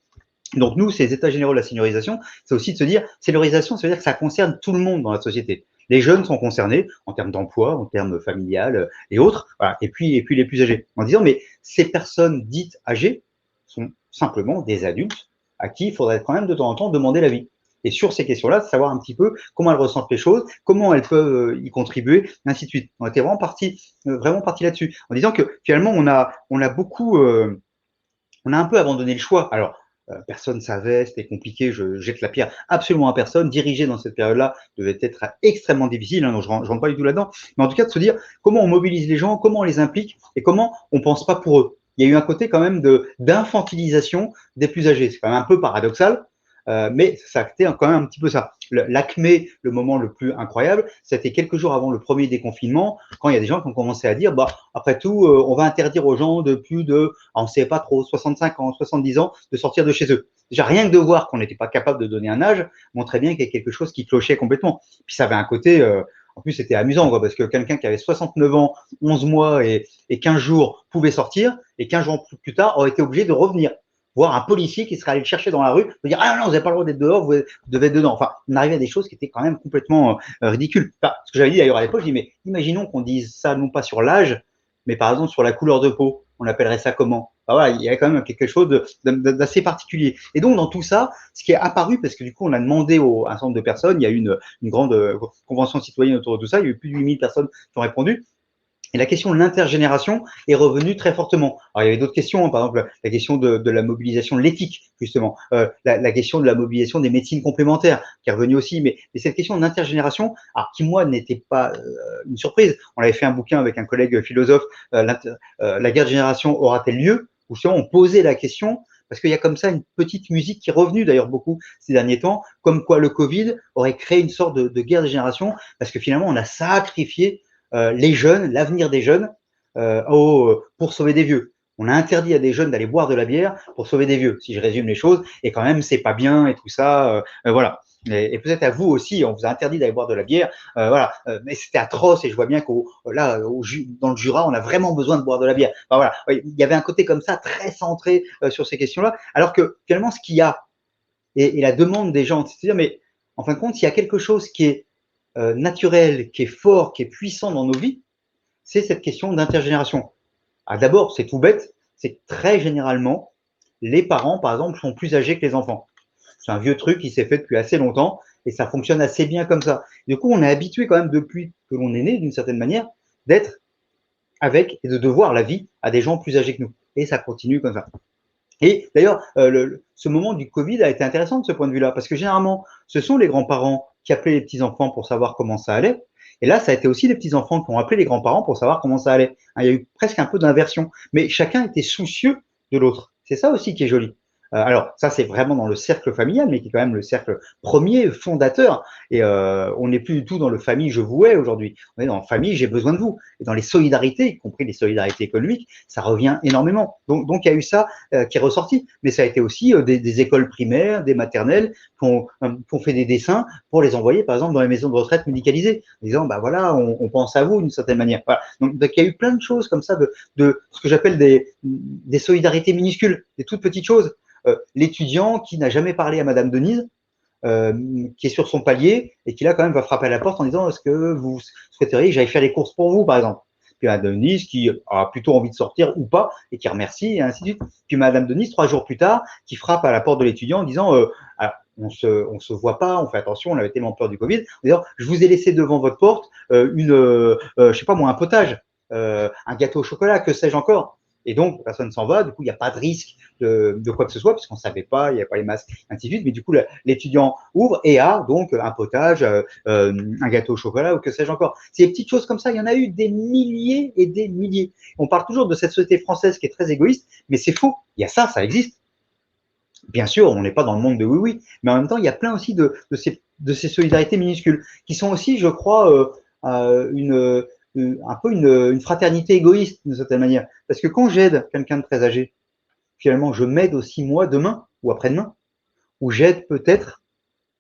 Speaker 3: Donc nous, ces états généraux de la seniorisation, c'est aussi de se dire, seniorisation, ça veut dire que ça concerne tout le monde dans la société. Les jeunes sont concernés en termes d'emploi, en termes familial et autres, voilà. Et puis les plus âgés. En disant, mais ces personnes dites âgées sont simplement des adultes à qui il faudrait quand même de temps en temps demander l'avis. Et sur ces questions-là, de savoir un petit peu comment elles ressentent les choses, comment elles peuvent y contribuer, ainsi de suite. On était vraiment parti là-dessus, en disant que finalement, on a beaucoup, on a un peu abandonné le choix. Alors, personne savait, c'était compliqué, je jette la pierre absolument à personne. Diriger dans cette période-là devait être extrêmement difficile, hein, donc je rentre pas du tout là-dedans. Mais en tout cas, de se dire comment on mobilise les gens, comment on les implique et comment on pense pas pour eux. Il y a eu un côté quand même d'infantilisation des plus âgés. C'est quand même un peu paradoxal, mais ça actait quand même un petit peu ça. L'acmé, le moment le plus incroyable, c'était quelques jours avant le premier déconfinement, quand il y a des gens qui ont commencé à dire, bah, après tout, on va interdire aux gens de plus de, on ne sait pas trop, 65 ans, 70 ans, de sortir de chez eux. Déjà, rien que de voir qu'on n'était pas capable de donner un âge, montrait bien qu'il y a quelque chose qui clochait complètement. Puis ça avait un côté, en plus, c'était amusant, quoi, parce que quelqu'un qui avait 69 ans, 11 mois et 15 jours pouvait sortir, et 15 jours plus tard aurait été obligé de revenir. Voir un policier qui serait allé le chercher dans la rue, de dire ah non, vous n'avez pas le droit d'être dehors, vous devez être dedans. Enfin, on arrivait à des choses qui étaient quand même complètement ridicules. Enfin, ce que j'avais dit d'ailleurs à l'époque, je dis mais imaginons qu'on dise ça non pas sur l'âge, mais par exemple sur la couleur de peau. On appellerait ça comment? Enfin, voilà, il y avait quand même quelque chose d'assez particulier. Et donc dans tout ça, ce qui est apparu, parce que du coup on a demandé à un certain nombre de personnes, il y a eu une grande convention citoyenne autour de tout ça, il y a eu plus de 8000 personnes qui ont répondu. Et la question de l'intergénération est revenue très fortement. Alors, il y avait d'autres questions, hein, par exemple la question de la mobilisation de l'éthique, justement, la question de la mobilisation des médecines complémentaires, qui est revenue aussi, mais cette question d'intergénération, qui moi n'était pas une surprise. On avait fait un bouquin avec un collègue philosophe, La guerre de génération aura-t-elle lieu, où justement on posait la question, parce qu'il y a comme ça une petite musique qui est revenue d'ailleurs beaucoup ces derniers temps, comme quoi le Covid aurait créé une sorte de guerre de génération, parce que finalement on a sacrifié les jeunes, l'avenir des jeunes, pour sauver des vieux. On a interdit à des jeunes d'aller boire de la bière pour sauver des vieux, si je résume les choses, et quand même, c'est pas bien et tout ça, voilà. Et peut-être à vous aussi, on vous a interdit d'aller boire de la bière, voilà. Mais c'était atroce et je vois bien dans le Jura, on a vraiment besoin de boire de la bière. Enfin, voilà. Il y avait un côté comme ça, très centré sur ces questions-là, alors que finalement, ce qu'il y a, et la demande des gens, c'est-à-dire, mais en fin de compte, il y a quelque chose qui est naturel, qui est fort, qui est puissant dans nos vies, c'est cette question d'intergénération. D'abord, c'est tout bête, c'est que très généralement, les parents, par exemple, sont plus âgés que les enfants. C'est un vieux truc qui s'est fait depuis assez longtemps et ça fonctionne assez bien comme ça. Du coup, on est habitué quand même depuis que l'on est né, d'une certaine manière, d'être avec et de devoir la vie à des gens plus âgés que nous. Et ça continue comme ça. Et d'ailleurs, ce moment du Covid a été intéressant de ce point de vue-là, parce que généralement, ce sont les grands-parents qui appelaient les petits-enfants pour savoir comment ça allait. Et là, ça a été aussi les petits-enfants qui ont appelé les grands-parents pour savoir comment ça allait. Il y a eu presque un peu d'inversion, mais chacun était soucieux de l'autre. C'est ça aussi qui est joli. Alors, ça, c'est vraiment dans le cercle familial, mais qui est quand même le cercle premier, fondateur. Et on n'est plus du tout dans le famille je vous hais aujourd'hui. On est dans famille j'ai besoin de vous. Et dans les solidarités, y compris les solidarités économiques, ça revient énormément. Donc il y a eu ça qui est ressorti. Mais ça a été aussi des écoles primaires, des maternelles qui ont fait des dessins pour les envoyer, par exemple, dans les maisons de retraite médicalisées, en disant, bah voilà, on pense à vous d'une certaine manière. Voilà. Donc il y a eu plein de choses comme ça, de ce que j'appelle des solidarités minuscules, des toutes petites choses. L'étudiant qui n'a jamais parlé à Madame Denise, qui est sur son palier et qui là quand même va frapper à la porte en disant est-ce que vous souhaiteriez que j'aille faire les courses pour vous, par exemple. Puis Madame Denise qui a plutôt envie de sortir ou pas et qui remercie et ainsi de suite. Puis Madame Denise 3 jours plus tard qui frappe à la porte de l'étudiant en disant alors, on se voit pas, on fait attention, on avait tellement peur du Covid, en disant je vous ai laissé devant votre porte je sais pas moi un potage, un gâteau au chocolat, que sais-je encore. Et donc, personne s'en va, du coup, il n'y a pas de risque de quoi que ce soit, puisqu'on ne savait pas, il n'y avait pas les masques, ainsi de suite. Mais du coup, l'étudiant ouvre et a donc un potage, un gâteau au chocolat ou que sais-je encore. Ces petites choses comme ça, il y en a eu des milliers et des milliers. On parle toujours de cette société française qui est très égoïste, mais c'est faux. Il y a ça existe. Bien sûr, on n'est pas dans le monde de oui-oui, mais en même temps, il y a plein aussi de ces solidarités minuscules qui sont aussi, je crois, un peu une fraternité égoïste d'une certaine manière. Parce que quand j'aide quelqu'un de très âgé, finalement, je m'aide aussi moi demain ou après-demain, ou j'aide peut-être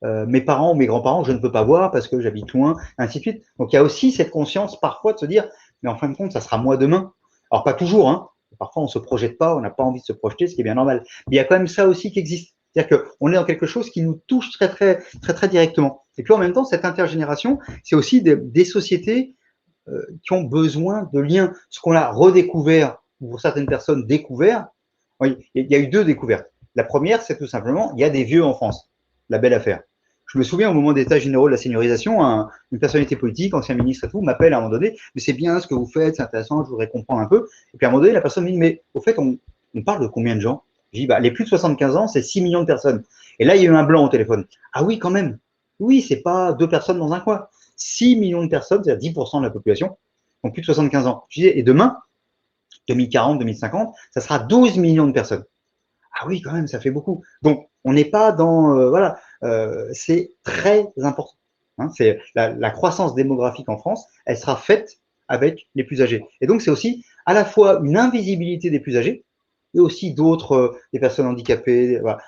Speaker 3: mes parents ou mes grands-parents, je ne peux pas voir parce que j'habite loin, ainsi de suite. Donc il y a aussi cette conscience parfois de se dire, mais en fin de compte, ça sera moi demain. Alors pas toujours, hein. Parfois on se projette pas, on n'a pas envie de se projeter, ce qui est bien normal. Mais il y a quand même ça aussi qui existe. C'est-à-dire qu'on est dans quelque chose qui nous touche très directement. Et puis en même temps, cette intergénération, c'est aussi des sociétés qui ont besoin de liens. Ce qu'on a redécouvert, ou pour certaines personnes découvert, oui, il y a eu deux découvertes. La première, c'est tout simplement, il y a des vieux en France. La belle affaire. Je me souviens au moment des états généraux de la seniorisation, une personnalité politique, ancien ministre et tout, m'appelle à un moment donné, mais c'est bien ce que vous faites, c'est intéressant, je voudrais comprendre un peu. Et puis à un moment donné, la personne me dit, mais au fait, on parle de combien de gens? Je dis, bah, les plus de 75 ans, c'est 6 millions de personnes. Et là, il y a eu un blanc au téléphone. Ah oui, quand même. Oui, c'est pas deux personnes dans un coin. 6 millions de personnes, c'est-à-dire 10% de la population, ont plus de 75 ans. Je disais, et demain, 2040, 2050, ça sera 12 millions de personnes. Ah oui, quand même, ça fait beaucoup. Donc, on n'est pas dans… voilà, c'est très important. Hein, c'est la croissance démographique en France, elle sera faite avec les plus âgés. Et donc, c'est aussi à la fois une invisibilité des plus âgés, et aussi d'autres, des personnes handicapées, voilà,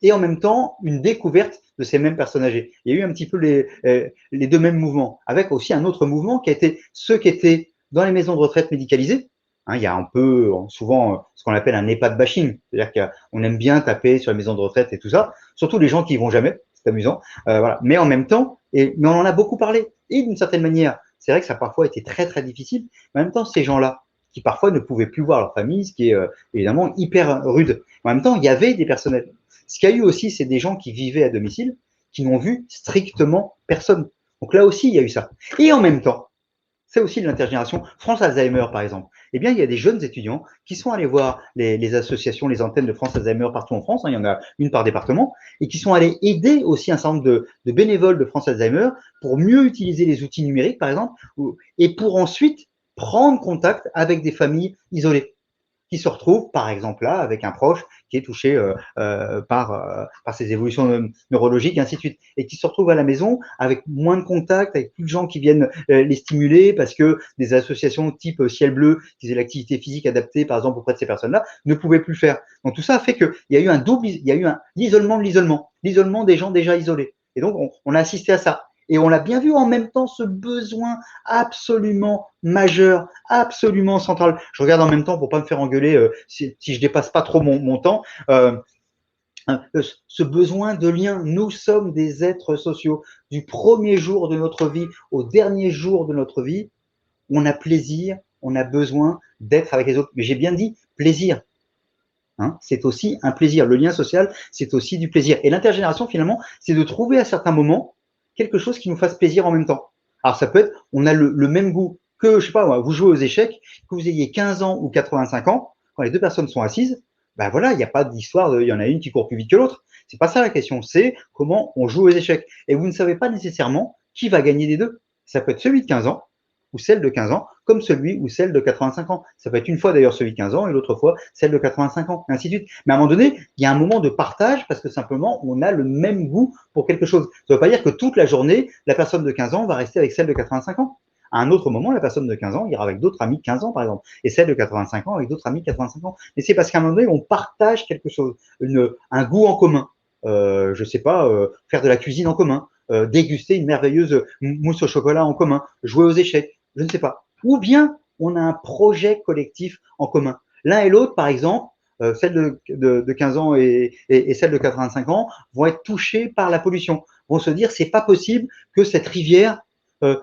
Speaker 3: et en même temps, une découverte de ces mêmes personnes âgées. Il y a eu un petit peu les deux mêmes mouvements, avec aussi un autre mouvement qui a été ceux qui étaient dans les maisons de retraite médicalisées. Hein, il y a un peu, souvent, ce qu'on appelle un EHPAD bashing, c'est-à-dire qu'on aime bien taper sur les maisons de retraite et tout ça, surtout les gens qui y vont jamais, c'est amusant, voilà. Mais en même temps, mais on en a beaucoup parlé, et d'une certaine manière, c'est vrai que ça a parfois été très difficile, mais en même temps, ces gens-là, qui parfois ne pouvaient plus voir leur famille, ce qui est évidemment hyper rude. En même temps, il y avait des personnels. Ce qu'il y a eu aussi, c'est des gens qui vivaient à domicile, qui n'ont vu strictement personne. Donc là aussi, il y a eu ça. Et en même temps, c'est aussi de l'intergénération. France Alzheimer, par exemple. Eh bien, il y a des jeunes étudiants qui sont allés voir les associations, les antennes de France Alzheimer partout en France, hein, il y en a une par département, et qui sont allés aider aussi un certain nombre de bénévoles de France Alzheimer pour mieux utiliser les outils numériques, par exemple, et pour ensuite prendre contact avec des familles isolées qui se retrouvent, par exemple, là, avec un proche qui est touché par ces évolutions neurologiques, et ainsi de suite, et qui se retrouvent à la maison avec moins de contacts, avec plus de gens qui viennent les stimuler, parce que des associations type Ciel Bleu, qui faisaient l'activité physique adaptée, par exemple, auprès de ces personnes-là, ne pouvaient plus le faire. Donc tout ça a fait qu'il y a eu l'isolement de l'isolement des gens déjà isolés. Et donc on a assisté à ça. Et on l'a bien vu en même temps, ce besoin absolument majeur, absolument central. Je regarde en même temps pour pas me faire engueuler si je dépasse pas trop mon temps. Ce besoin de lien. Nous sommes des êtres sociaux. Du premier jour de notre vie au dernier jour de notre vie, on a plaisir, on a besoin d'être avec les autres. Mais j'ai bien dit plaisir. Hein, c'est aussi un plaisir. Le lien social, c'est aussi du plaisir. Et l'intergénération, finalement, c'est de trouver à certains moments quelque chose qui nous fasse plaisir en même temps. Alors, ça peut être, on a le même goût que, je sais pas, vous jouez aux échecs, que vous ayez 15 ans ou 85 ans, quand les deux personnes sont assises, ben voilà, il n'y a pas d'histoire il y en a une qui court plus vite que l'autre. C'est pas ça la question, c'est comment on joue aux échecs. Et vous ne savez pas nécessairement qui va gagner des deux. Ça peut être celui de 15 ans, ou celle de 15 ans, comme celui ou celle de 85 ans. Ça peut être une fois d'ailleurs celui de 15 ans et l'autre fois celle de 85 ans, et ainsi de suite. Mais à un moment donné, il y a un moment de partage parce que simplement, on a le même goût pour quelque chose. Ça ne veut pas dire que toute la journée, la personne de 15 ans va rester avec celle de 85 ans. À un autre moment, la personne de 15 ans ira avec d'autres amis de 15 ans, par exemple, et celle de 85 ans avec d'autres amis de 85 ans. Mais c'est parce qu'à un moment donné, on partage quelque chose, un goût en commun. Je ne sais pas, faire de la cuisine en commun, déguster une merveilleuse mousse au chocolat en commun, jouer aux échecs, je ne sais pas. Ou bien on a un projet collectif en commun. L'un et l'autre, par exemple, celle de 15 ans et celle de 85 ans vont être touchées par la pollution, vont se dire c'est pas possible que cette rivière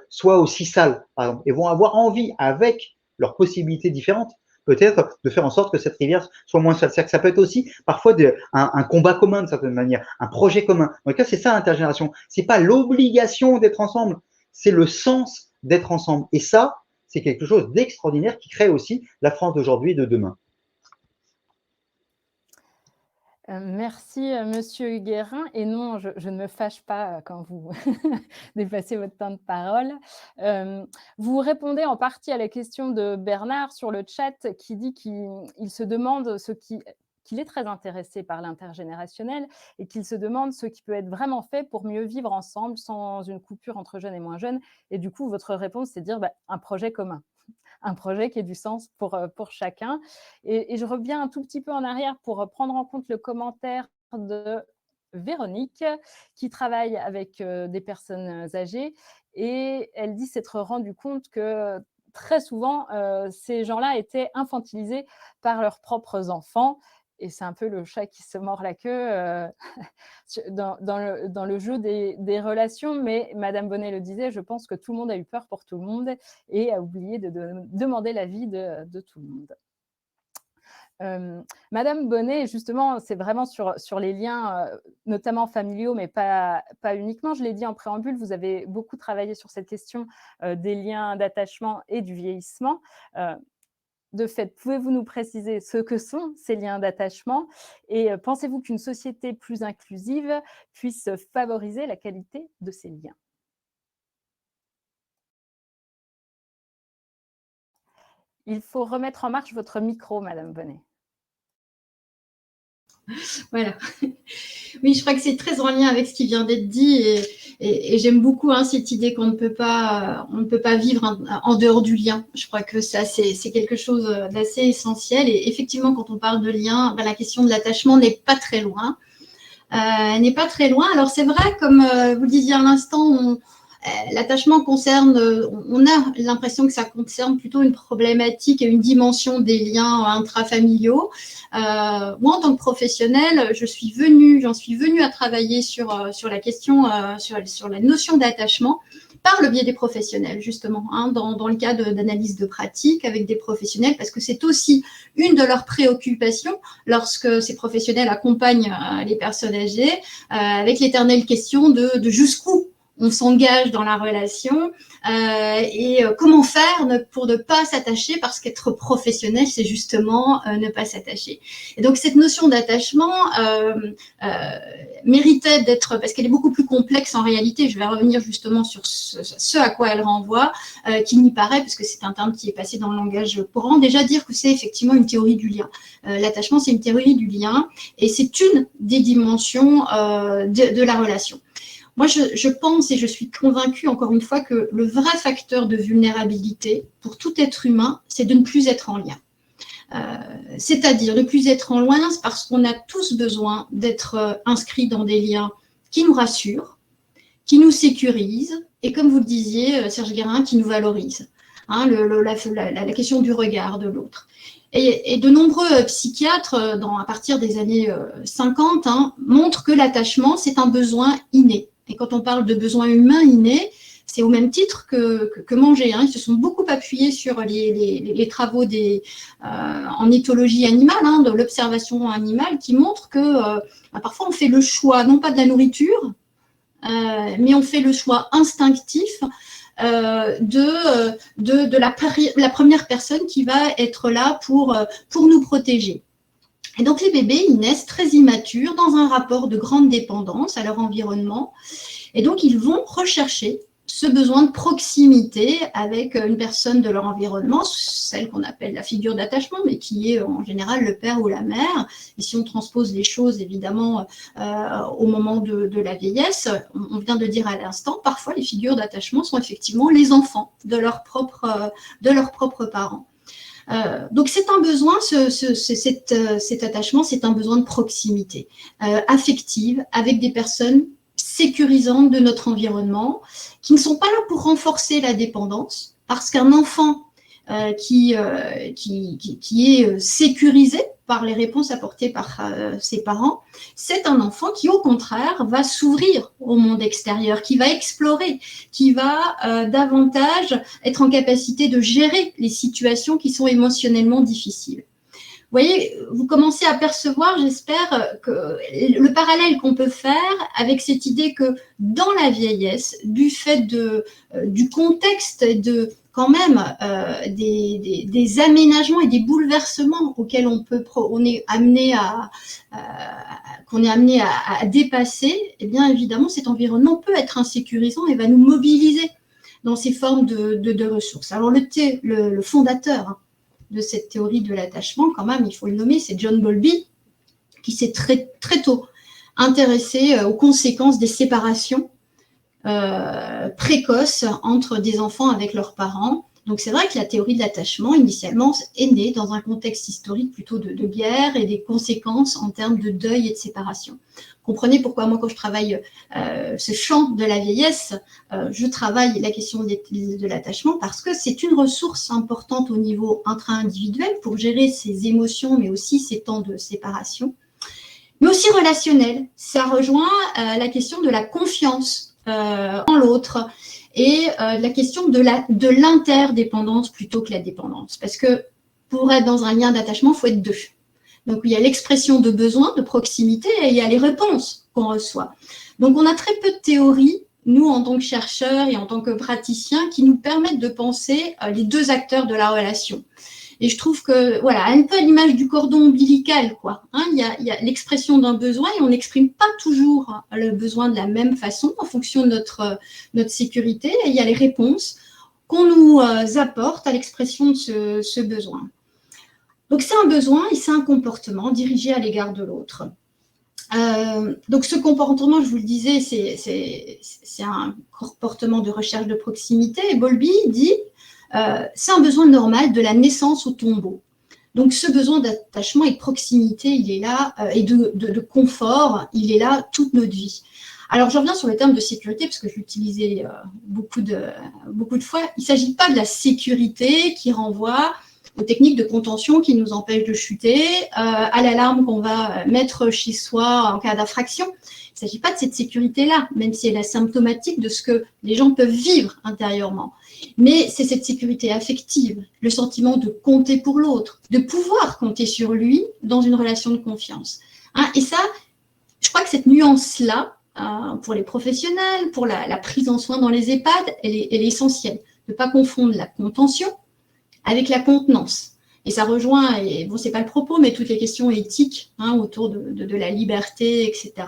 Speaker 3: soit aussi sale, par exemple, et vont avoir envie, avec leurs possibilités différentes, peut-être de faire en sorte que cette rivière soit moins sale. Ça peut être aussi parfois un combat commun de certaine manière, un projet commun. En tout cas, c'est ça l'intergénération. C'est pas l'obligation d'être ensemble, c'est le sens d'être ensemble. Et ça, c'est quelque chose d'extraordinaire qui crée aussi la France d'aujourd'hui et de demain.
Speaker 1: Merci, monsieur Guérin, et non, je ne me fâche pas quand vous dépassez votre temps de parole. Vous répondez en partie à la question de Bernard sur le chat qui dit qu'il se demande ce qui qu'il est très intéressé par l'intergénérationnel et qu'il se demande ce qui peut être vraiment fait pour mieux vivre ensemble sans une coupure entre jeunes et moins jeunes. Et du coup, votre réponse, c'est de dire un projet commun, un projet qui ait du sens pour chacun. Et je reviens un tout petit peu en arrière pour prendre en compte le commentaire de Véronique, qui travaille avec des personnes âgées, et elle dit s'être rendue compte que très souvent, ces gens-là étaient infantilisés par leurs propres enfants. Et c'est un peu le chat qui se mord la queue dans le jeu des relations. Mais Madame Bonnet le disait, je pense que tout le monde a eu peur pour tout le monde et a oublié de demander l'avis de tout le monde. Madame Bonnet, justement, c'est vraiment sur les liens, notamment familiaux, mais pas uniquement. Je l'ai dit en préambule, vous avez beaucoup travaillé sur cette question des liens d'attachement et du vieillissement. De fait, pouvez-vous nous préciser ce que sont ces liens d'attachement et pensez-vous qu'une société plus inclusive puisse favoriser la qualité de ces liens? Il faut remettre en marche votre micro, Madame Bonnet.
Speaker 2: Voilà. Oui, je crois que c'est très en lien avec ce qui vient d'être dit et j'aime beaucoup cette idée qu'on ne peut pas vivre en dehors du lien. Je crois que ça, c'est quelque chose d'assez essentiel. Et effectivement, quand on parle de lien, la question de l'attachement n'est pas très loin. Alors c'est vrai, comme vous le disiez à l'instant, l'attachement concerne, on a l'impression que ça concerne plutôt une problématique et une dimension des liens intrafamiliaux. Moi, en tant que professionnelle, j'en suis venue à travailler sur la question, sur la notion d'attachement par le biais des professionnels, justement, dans le cadre d'analyse de pratique avec des professionnels, parce que c'est aussi une de leurs préoccupations lorsque ces professionnels accompagnent les personnes âgées, avec l'éternelle question de jusqu'où on s'engage dans la relation et comment faire pour ne pas s'attacher, parce qu'être professionnel, c'est justement ne pas s'attacher. Et donc, cette notion d'attachement méritait d'être, parce qu'elle est beaucoup plus complexe en réalité, je vais revenir justement sur ce à quoi elle renvoie, qu'il n'y paraît, parce que c'est un terme qui est passé dans le langage courant, déjà dire que c'est effectivement une théorie du lien. L'attachement, c'est une théorie du lien, et c'est une des dimensions de la relation. Moi, je pense et je suis convaincue, encore une fois, que le vrai facteur de vulnérabilité pour tout être humain, c'est de ne plus être en lien. C'est-à-dire de ne plus être en lien, c'est parce qu'on a tous besoin d'être inscrits dans des liens qui nous rassurent, qui nous sécurisent, et comme vous le disiez, Serge Guérin, qui nous valorisent. La question du regard de l'autre. Et de nombreux psychiatres, à partir des années 50, montrent que l'attachement, c'est un besoin inné. Et quand on parle de besoin humain inné, c'est au même titre que manger. Ils se sont beaucoup appuyés sur les travaux en éthologie animale, de l'observation animale, qui montrent que parfois on fait le choix, non pas de la nourriture, mais on fait le choix instinctif de la première personne qui va être là pour nous protéger. Et donc, les bébés, ils naissent très immatures dans un rapport de grande dépendance à leur environnement. Et donc, ils vont rechercher ce besoin de proximité avec une personne de leur environnement, celle qu'on appelle la figure d'attachement, mais qui est en général le père ou la mère. Et si on transpose les choses, évidemment, au moment de la vieillesse, on vient de dire à l'instant, parfois les figures d'attachement sont effectivement les enfants de leurs propres parents. Donc c'est un besoin, cet attachement, c'est un besoin de proximité affective avec des personnes sécurisantes de notre environnement, qui ne sont pas là pour renforcer la dépendance, parce qu'un enfant qui est sécurisé par les réponses apportées par ses parents, c'est un enfant qui, au contraire, va s'ouvrir au monde extérieur, qui va explorer, qui va davantage être en capacité de gérer les situations qui sont émotionnellement difficiles. Vous voyez, vous commencez à percevoir, j'espère, que le parallèle qu'on peut faire avec cette idée que dans la vieillesse, du fait du contexte et de quand même des aménagements et des bouleversements auxquels qu'on est amené à dépasser, eh bien évidemment cet environnement peut être insécurisant et va nous mobiliser dans ces formes de ressources. Alors le fondateur de cette théorie de l'attachement, quand même, il faut le nommer, c'est John Bowlby, qui s'est très, très tôt intéressé aux conséquences des séparations précoces entre des enfants avec leurs parents. Donc c'est vrai que la théorie de l'attachement, initialement, est née dans un contexte historique plutôt de guerre et des conséquences en termes de deuil et de séparation. Comprenez pourquoi moi, quand je travaille ce champ de la vieillesse, je travaille la question de l'attachement parce que c'est une ressource importante au niveau intra-individuel pour gérer ses émotions, mais aussi ses temps de séparation, mais aussi relationnel. Ça rejoint la question de la confiance en l'autre et la question de l'interdépendance plutôt que la dépendance. Parce que pour être dans un lien d'attachement, il faut être deux. Donc, il y a l'expression de besoin, de proximité, et il y a les réponses qu'on reçoit. Donc, on a très peu de théories, nous, en tant que chercheurs et en tant que praticiens, qui nous permettent de penser les deux acteurs de la relation. Et je trouve que, voilà, un peu à l'image du cordon ombilical, quoi. Hein, il y a l'expression d'un besoin et on n'exprime pas toujours le besoin de la même façon en fonction de notre sécurité. Et il y a les réponses qu'on nous apporte à l'expression de ce besoin. Donc, c'est un besoin et c'est un comportement dirigé à l'égard de l'autre. Donc, ce comportement, je vous le disais, c'est un comportement de recherche de proximité. Et Bowlby dit c'est un besoin normal de la naissance au tombeau. Donc, ce besoin d'attachement et de proximité, il est là, et de confort, il est là toute notre vie. Alors, je reviens sur le terme de sécurité, parce que je l'utilisais beaucoup de fois. Il ne s'agit pas de la sécurité qui renvoie aux techniques de contention qui nous empêchent de chuter, à l'alarme qu'on va mettre chez soi en cas d'infraction. Il ne s'agit pas de cette sécurité-là, même si elle est symptomatique de ce que les gens peuvent vivre intérieurement. Mais c'est cette sécurité affective, le sentiment de compter pour l'autre, de pouvoir compter sur lui dans une relation de confiance. Hein, et ça, je crois que cette nuance-là, pour les professionnels, pour la prise en soin dans les EHPAD, elle est essentielle. Ne pas confondre la contention avec la contenance. Et ça rejoint, et bon, c'est pas le propos, mais toutes les questions éthiques autour de la liberté, etc.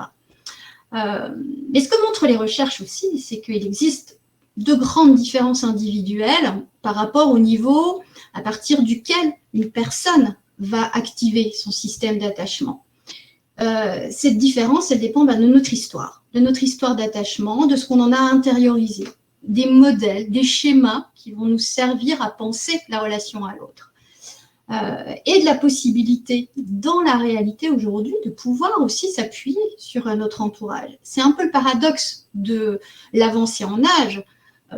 Speaker 2: Mais ce que montrent les recherches aussi, c'est qu'il existe de grandes différences individuelles par rapport au niveau à partir duquel une personne va activer son système d'attachement. Cette différence, elle dépend de notre histoire d'attachement, de ce qu'on en a intériorisé, des modèles, des schémas qui vont nous servir à penser la relation à l'autre. Et de la possibilité, dans la réalité aujourd'hui, de pouvoir aussi s'appuyer sur notre entourage. C'est un peu le paradoxe de l'avancée en âge.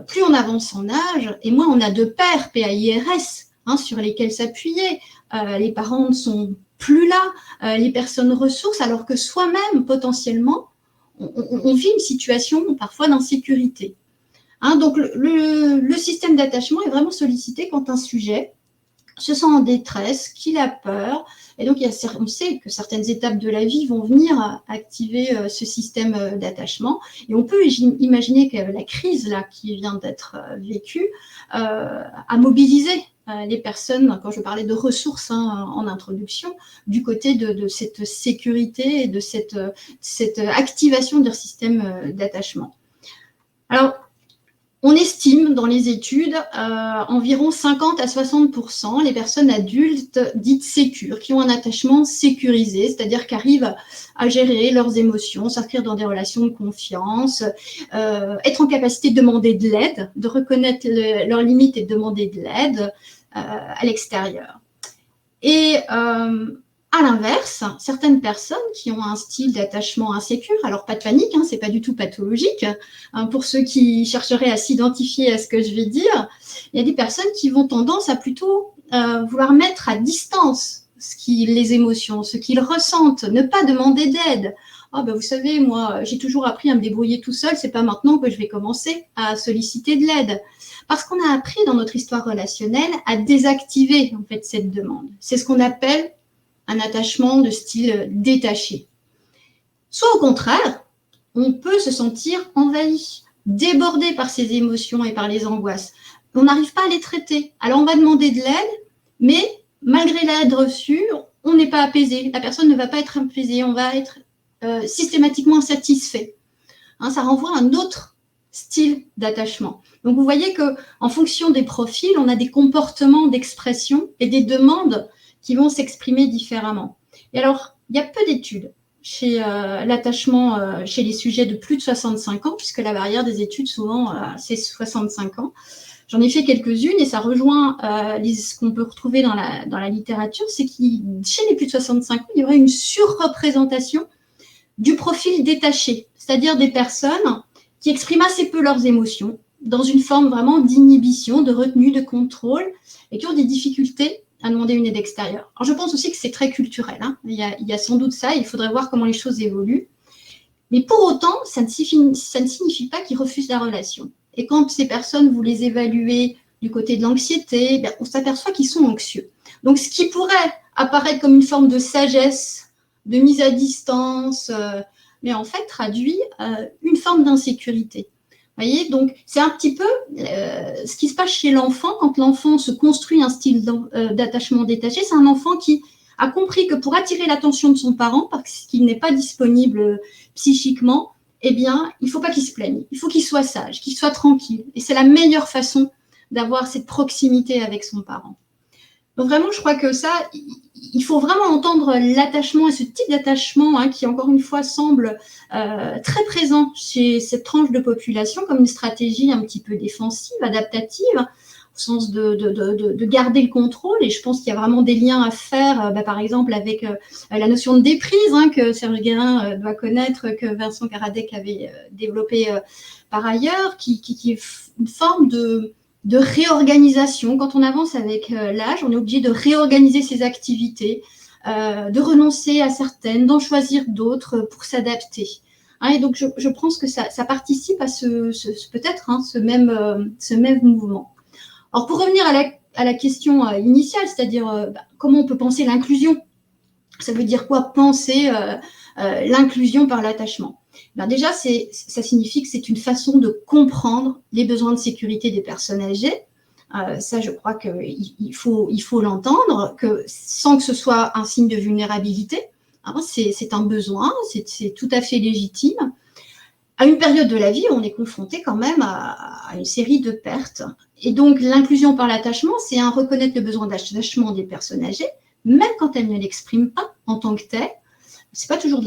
Speaker 2: Plus on avance en âge, et moins on a de pairs, PAIRS, sur lesquels s'appuyer. Les parents ne sont plus là, les personnes ressources, alors que soi-même, potentiellement, on vit une situation parfois d'insécurité. Donc, le système d'attachement est vraiment sollicité quand un sujet se sent en détresse, qu'il a peur. Et donc, on sait que certaines étapes de la vie vont venir activer ce système d'attachement. Et on peut imaginer que la crise là, qui vient d'être vécue a mobilisé les personnes, quand je parlais de ressources en introduction, du côté de cette sécurité et de cette activation de leur système d'attachement. Alors, on estime dans les études environ 50 à 60% les personnes adultes dites sécures, qui ont un attachement sécurisé, c'est-à-dire qui arrivent à gérer leurs émotions, s'inscrire dans des relations de confiance, être en capacité de demander de l'aide, de reconnaître leurs limites et de demander de l'aide à l'extérieur. Et à l'inverse, certaines personnes qui ont un style d'attachement insécure, alors pas de panique, c'est pas du tout pathologique, pour ceux qui chercheraient à s'identifier à ce que je vais dire, il y a des personnes qui vont tendance à plutôt vouloir mettre à distance les émotions, ce qu'ils ressentent, ne pas demander d'aide. Vous savez, moi, j'ai toujours appris à me débrouiller tout seul, c'est pas maintenant que je vais commencer à solliciter de l'aide. Parce qu'on a appris dans notre histoire relationnelle à désactiver en fait cette demande. C'est ce qu'on appelle un attachement de style détaché. Soit au contraire, on peut se sentir envahi, débordé par ses émotions et par les angoisses. On n'arrive pas à les traiter. Alors on va demander de l'aide, mais malgré l'aide reçue, on n'est pas apaisé. La personne ne va pas être apaisée, on va être systématiquement insatisfait. Ça renvoie à un autre style d'attachement. Donc vous voyez qu'en fonction des profils, on a des comportements d'expression et des demandes qui vont s'exprimer différemment. Et alors, il y a peu d'études chez l'attachement chez les sujets de plus de 65 ans, puisque la barrière des études, souvent, c'est 65 ans. J'en ai fait quelques-unes et ça rejoint ce qu'on peut retrouver dans la littérature, c'est que chez les plus de 65 ans, il y aurait une surreprésentation du profil détaché, c'est-à-dire des personnes qui expriment assez peu leurs émotions, dans une forme vraiment d'inhibition, de retenue, de contrôle, et qui ont des difficultés à demander une aide extérieure. Alors, je pense aussi que c'est très culturel. Hein. Il y a sans doute ça, il faudrait voir comment les choses évoluent. Mais pour autant, ça ne signifie pas qu'ils refusent la relation. Et quand ces personnes, vous les évaluez du côté de l'anxiété, on s'aperçoit qu'ils sont anxieux. Donc, ce qui pourrait apparaître comme une forme de sagesse, de mise à distance, mais en fait traduit une forme d'insécurité. Vous voyez, donc c'est un petit peu ce qui se passe chez l'enfant quand l'enfant se construit un style d'attachement détaché. C'est un enfant qui a compris que pour attirer l'attention de son parent, parce qu'il n'est pas disponible psychiquement, eh bien, il ne faut pas qu'il se plaigne. Il faut qu'il soit sage, qu'il soit tranquille. Et c'est la meilleure façon d'avoir cette proximité avec son parent. Donc vraiment, je crois que ça, il faut vraiment entendre l'attachement et ce type d'attachement qui, encore une fois, semble très présent chez cette tranche de population comme une stratégie un petit peu défensive, adaptative, au sens de garder le contrôle. Et je pense qu'il y a vraiment des liens à faire, par exemple, avec la notion de déprise que Serge Guérin doit connaître, que Vincent Karadec avait développé par ailleurs, qui est une forme de réorganisation. Quand on avance avec l'âge, on est obligé de réorganiser ses activités, de renoncer à certaines, d'en choisir d'autres pour s'adapter. Et donc, je pense que ça participe à peut-être ce même mouvement. Alors, pour revenir à la question initiale, c'est-à-dire comment on peut penser l'inclusion, ça veut dire quoi penser l'inclusion par l'attachement? Déjà, ça signifie que c'est une façon de comprendre les besoins de sécurité des personnes âgées. Ça, je crois qu'il faut l'entendre, sans que ce soit un signe de vulnérabilité. C'est un besoin, c'est tout à fait légitime. À une période de la vie, on est confronté quand même à une série de pertes. Et donc, l'inclusion par l'attachement, c'est reconnaître le besoin d'attachement des personnes âgées, même quand elles ne l'expriment pas en tant que telles. C'est pas toujours de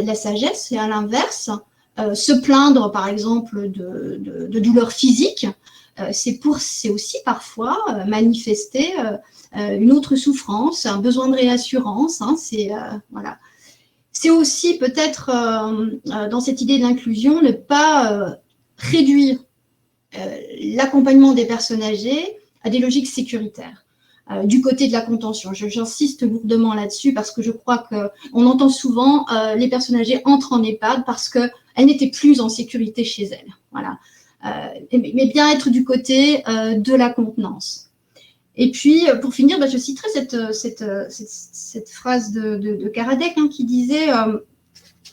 Speaker 2: la sagesse, c'est à l'inverse. Se plaindre, par exemple, de douleurs physiques, c'est aussi parfois manifester une autre souffrance, un besoin de réassurance. Voilà. C'est aussi peut-être, dans cette idée de l'inclusion, ne pas réduire l'accompagnement des personnes âgées à des logiques sécuritaires. Du côté de la contention. J'insiste lourdement là-dessus parce que je crois qu'on entend souvent les personnes âgées entrent en EHPAD parce qu'elles n'étaient plus en sécurité chez elles. Voilà. Mais bien être du côté de la contenance. Et puis, pour finir, je citerai cette phrase de Karadec qui disait,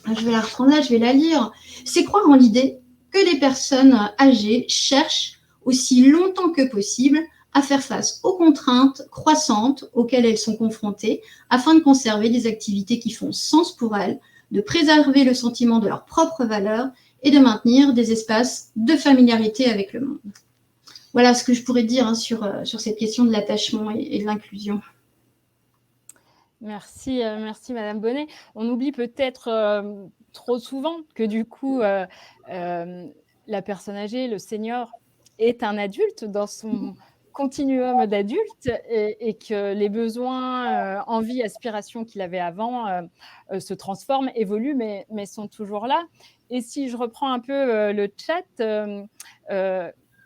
Speaker 2: je vais la reprendre là, je vais la lire, c'est croire en l'idée que les personnes âgées cherchent aussi longtemps que possible à faire face aux contraintes croissantes auxquelles elles sont confrontées afin de conserver des activités qui font sens pour elles, de préserver le sentiment de leur propre valeur et de maintenir des espaces de familiarité avec le monde. Voilà ce que je pourrais dire sur cette question de l'attachement et de l'inclusion.
Speaker 1: Merci Madame Bonnet. On oublie peut-être trop souvent que du coup, la personne âgée, le senior, est un adulte dans son continuum d'adultes et que les besoins, envies, aspirations qu'il avait avant se transforment, évoluent, mais sont toujours là. Et si je reprends un peu le chat,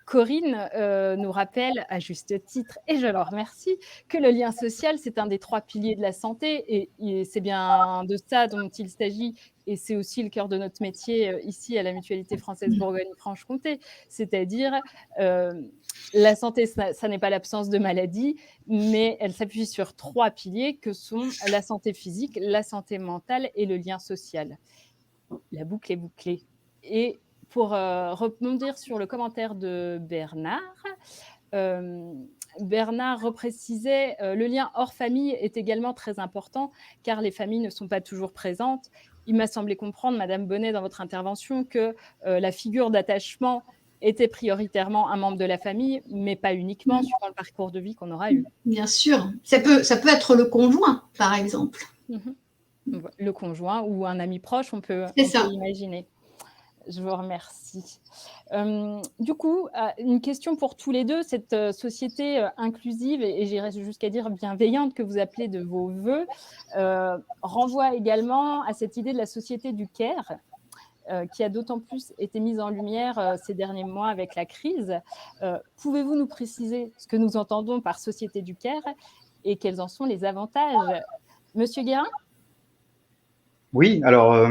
Speaker 1: Corinne nous rappelle, à juste titre, et je leur remercie, que le lien social, c'est un des 3 piliers de la santé, et c'est bien de ça dont il s'agit, et c'est aussi le cœur de notre métier ici à la Mutualité française Bourgogne-Franche-Comté, c'est-à-dire la santé, ça n'est pas l'absence de maladie, mais elle s'appuie sur 3 piliers que sont la santé physique, la santé mentale et le lien social. La boucle est bouclée. Et pour rebondir sur le commentaire de Bernard, Bernard reprécisait le lien hors famille est également très important car les familles ne sont pas toujours présentes. Il m'a semblé comprendre, Madame Bonnet, dans votre intervention, que la figure d'attachement était prioritairement un membre de la famille, mais pas uniquement, suivant le parcours de vie qu'on aura eu.
Speaker 2: Bien sûr. Ça peut être le conjoint, par exemple.
Speaker 1: Le conjoint ou un ami proche, on peut
Speaker 2: C'est ça.
Speaker 1: imaginer. Je vous remercie. Du coup, une question pour tous les 2. Cette, société, inclusive et j'irais jusqu'à dire bienveillante que vous appelez de vos vœux, renvoie également à cette idée de la société du care, qui a d'autant plus été mise en lumière, ces derniers mois avec la crise. Pouvez-vous nous préciser ce que nous entendons par société du care et quels en sont les avantages? Monsieur Guérin?
Speaker 3: Oui, alors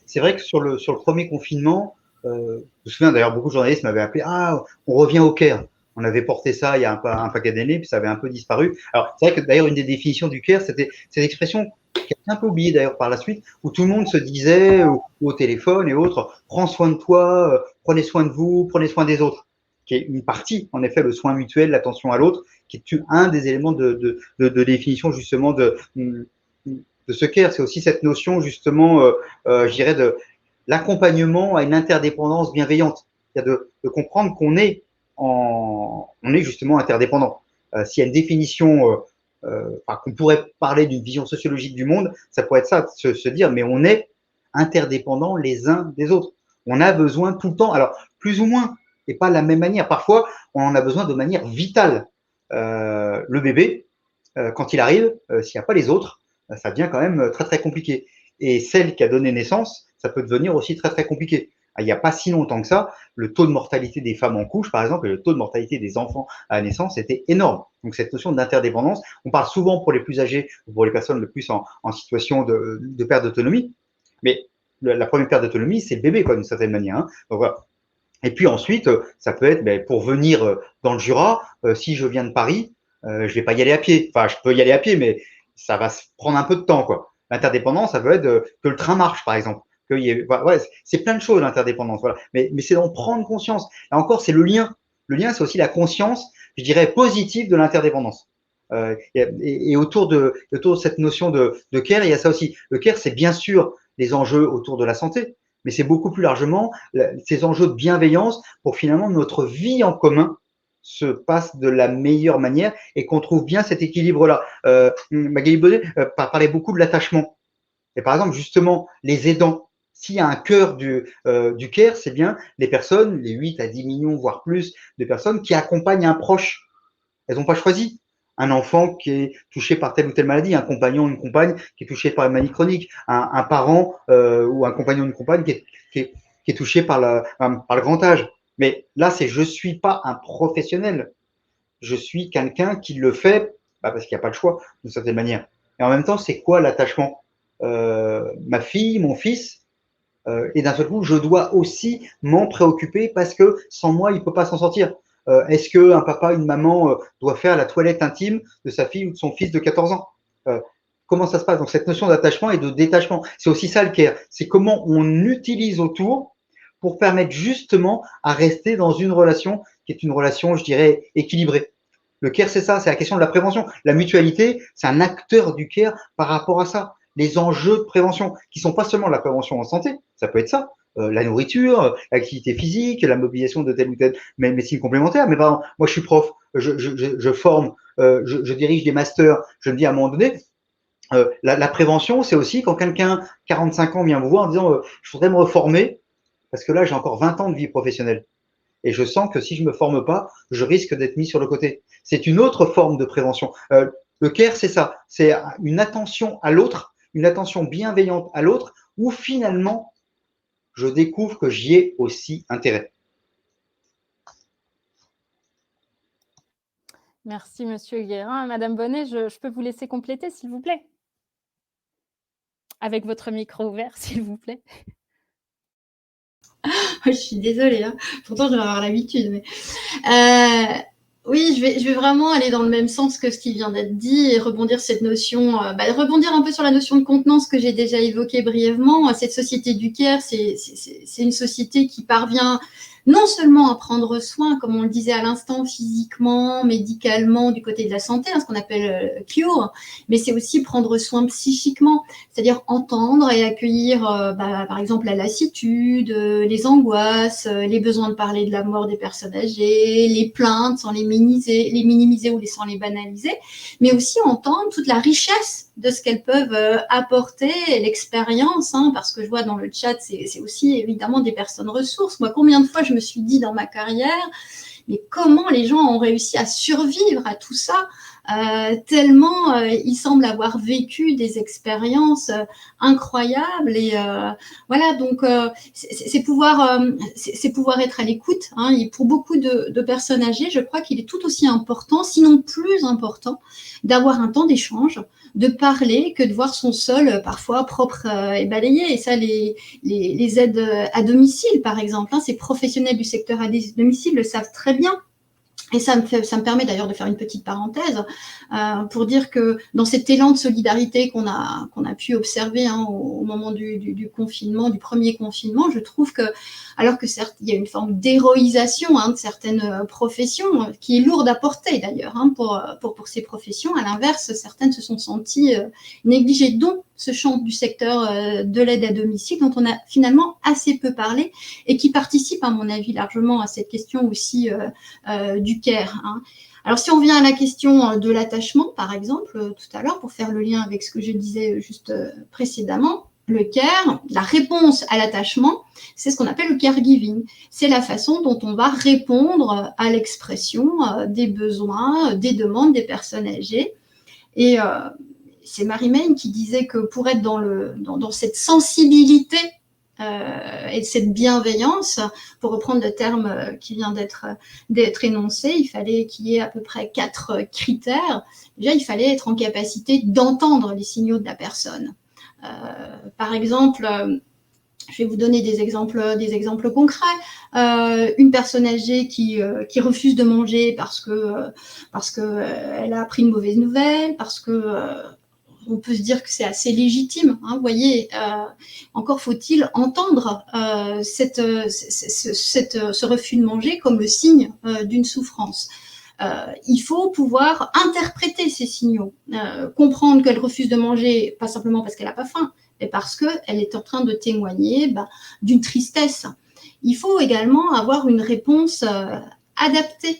Speaker 3: c'est vrai que sur le premier confinement, je me souviens d'ailleurs, beaucoup de journalistes m'avaient appelé, ah, on revient au care. On avait porté ça il y a un paquet d'années, puis ça avait un peu disparu. Alors c'est vrai que d'ailleurs une des définitions du care, c'était cette expression qui a un peu oubliée d'ailleurs par la suite, où tout le monde se disait au téléphone et autres, prends soin de toi, prenez soin de vous, prenez soin des autres, qui est une partie, en effet, le soin mutuel, l'attention à l'autre, qui est un des éléments de définition justement de ce care. C'est aussi cette notion justement, je dirais, de l'accompagnement à une interdépendance bienveillante. C'est-à-dire de comprendre qu'on est on est justement interdépendant. S'il y a une définition, qu'on pourrait parler d'une vision sociologique du monde, ça pourrait être ça, se dire, mais on est interdépendants les uns des autres. On a besoin tout le temps, alors plus ou moins, et pas de la même manière. Parfois, on en a besoin de manière vitale. Le bébé, quand il arrive, s'il n'y a pas les autres, ça devient quand même très très compliqué. Et celle qui a donné naissance, ça peut devenir aussi très très compliqué. Il n'y a pas si longtemps que ça, le taux de mortalité des femmes en couche, par exemple, et le taux de mortalité des enfants à la naissance était énorme. Donc cette notion d'interdépendance, on parle souvent pour les plus âgés ou pour les personnes le plus en situation de perte d'autonomie, mais la première perte d'autonomie, c'est le bébé, quoi, d'une certaine manière. Hein. Donc, voilà. Et puis ensuite, ça peut être, pour venir dans le Jura, si je viens de Paris, je vais pas y aller à pied. Enfin, je peux y aller à pied, mais ça va se prendre un peu de temps, quoi. L'interdépendance, ça peut être que le train marche, par exemple. Que y ait, ouais, c'est plein de choses, l'interdépendance. Voilà. Mais c'est d'en prendre conscience. Là encore, c'est le lien. Le lien, c'est aussi la conscience, je dirais, positive de l'interdépendance. Et autour de cette notion de care, il y a ça aussi. Le care, c'est bien sûr les enjeux autour de la santé, mais c'est beaucoup plus largement ces enjeux de bienveillance pour finalement notre vie en commun se passe de la meilleure manière et qu'on trouve bien cet équilibre-là. Magali Bonnet parlait beaucoup de l'attachement. Et par exemple, justement, les aidants, s'il y a un cœur du care, c'est bien les personnes, les 8 à 10 millions, voire plus, de personnes qui accompagnent un proche. Elles n'ont pas choisi un enfant qui est touché par telle ou telle maladie, un compagnon, une compagne qui est touché par une maladie chronique, un parent ou un compagnon, une compagne qui est touché par le grand âge. Mais là, c'est je suis pas un professionnel, je suis quelqu'un qui le fait parce qu'il n'y a pas le choix d'une certaine manière. Et en même temps, c'est quoi l'attachement ma fille, mon fils, et d'un seul coup, je dois aussi m'en préoccuper parce que sans moi, il ne peut pas s'en sortir. Est-ce qu'un papa, une maman doit faire la toilette intime de sa fille ou de son fils de 14 ans Comment ça se passe? Donc cette notion d'attachement et de détachement, c'est aussi ça le care. C'est comment on utilise autour pour permettre justement à rester dans une relation qui est une relation, je dirais, équilibrée. Le care, c'est ça, c'est la question de la prévention. La mutualité, c'est un acteur du care par rapport à ça. Les enjeux de prévention, qui sont pas seulement la prévention en santé, ça peut être ça, la nourriture, l'activité physique, la mobilisation de telle ou telle médecine complémentaire. Mais pardon, moi je suis prof, je forme, je dirige des masters. Je me dis à un moment donné, la prévention, c'est aussi quand quelqu'un, 45 ans, vient vous voir en disant je voudrais me reformer parce que là j'ai encore 20 ans de vie professionnelle. Et je sens que si je me forme pas, je risque d'être mis sur le côté. C'est une autre forme de prévention. Le care, c'est ça. C'est une attention à l'autre, une attention bienveillante à l'autre, où finalement, je découvre que j'y ai aussi intérêt.
Speaker 1: Merci, Monsieur Guérin. Madame Bonnet, je peux vous laisser compléter, s'il vous plaît? Avec votre micro ouvert, s'il vous plaît.
Speaker 2: Je suis désolée, hein. Pourtant je vais avoir l'habitude. Mais... oui, je vais vraiment aller dans le même sens que ce qui vient d'être dit et rebondir cette notion, rebondir un peu sur la notion de contenance que j'ai déjà évoquée brièvement. Cette société du care, c'est une société qui parvient non seulement à prendre soin, comme on le disait à l'instant, physiquement, médicalement, du côté de la santé, ce qu'on appelle cure, mais c'est aussi prendre soin psychiquement, c'est-à-dire entendre et accueillir, par exemple, la lassitude, les angoisses, les besoins de parler de la mort des personnes âgées, les plaintes sans les minimiser ou sans les banaliser, mais aussi entendre toute la richesse de ce qu'elles peuvent apporter, l'expérience, hein, parce que je vois dans le chat, c'est aussi évidemment des personnes ressources. Moi, combien de fois je me suis dit dans ma carrière, mais comment les gens ont réussi à survivre à tout ça, tellement ils semblent avoir vécu des expériences incroyables. Et voilà, donc c'est pouvoir être à l'écoute, hein. Et pour beaucoup de personnes âgées, je crois qu'il est tout aussi important, sinon plus important, d'avoir un temps d'échange, de parler, que de voir son sol parfois propre et balayé. Et ça, les aides à domicile, par exemple, hein, ces professionnels du secteur à domicile le savent très bien. Et ça me permet d'ailleurs de faire une petite parenthèse pour dire que dans cet élan de solidarité qu'on a pu observer, hein, au moment du confinement, du premier confinement, je trouve que, alors que certes, il y a une forme d'héroïsation, hein, de certaines professions, qui est lourde à porter d'ailleurs, hein, pour ces professions, à l'inverse, certaines se sont senties négligées, dont ce champ du secteur de l'aide à domicile, dont on a finalement assez peu parlé et qui participe, à mon avis, largement à cette question aussi du care, hein. Alors, si on vient à la question de l'attachement, par exemple, tout à l'heure, pour faire le lien avec ce que je disais juste précédemment, le care, la réponse à l'attachement, c'est ce qu'on appelle le caregiving. C'est la façon dont on va répondre à l'expression des besoins, des demandes des personnes âgées. Et c'est Marie-Maine qui disait que pour être dans cette sensibilité et cette bienveillance, pour reprendre le terme qui vient d'être énoncé, il fallait qu'il y ait à peu près 4 critères. Déjà, il fallait être en capacité d'entendre les signaux de la personne. Par exemple, je vais vous donner des exemples concrets. Une personne âgée qui refuse de manger parce que elle a appris une mauvaise nouvelle, parce que on peut se dire que c'est assez légitime, hein, vous voyez, encore faut-il entendre ce refus de manger comme le signe d'une souffrance. Il faut pouvoir interpréter ces signaux, comprendre qu'elle refuse de manger, pas simplement parce qu'elle n'a pas faim, mais parce qu'elle est en train de témoigner d'une tristesse. Il faut également avoir une réponse adaptée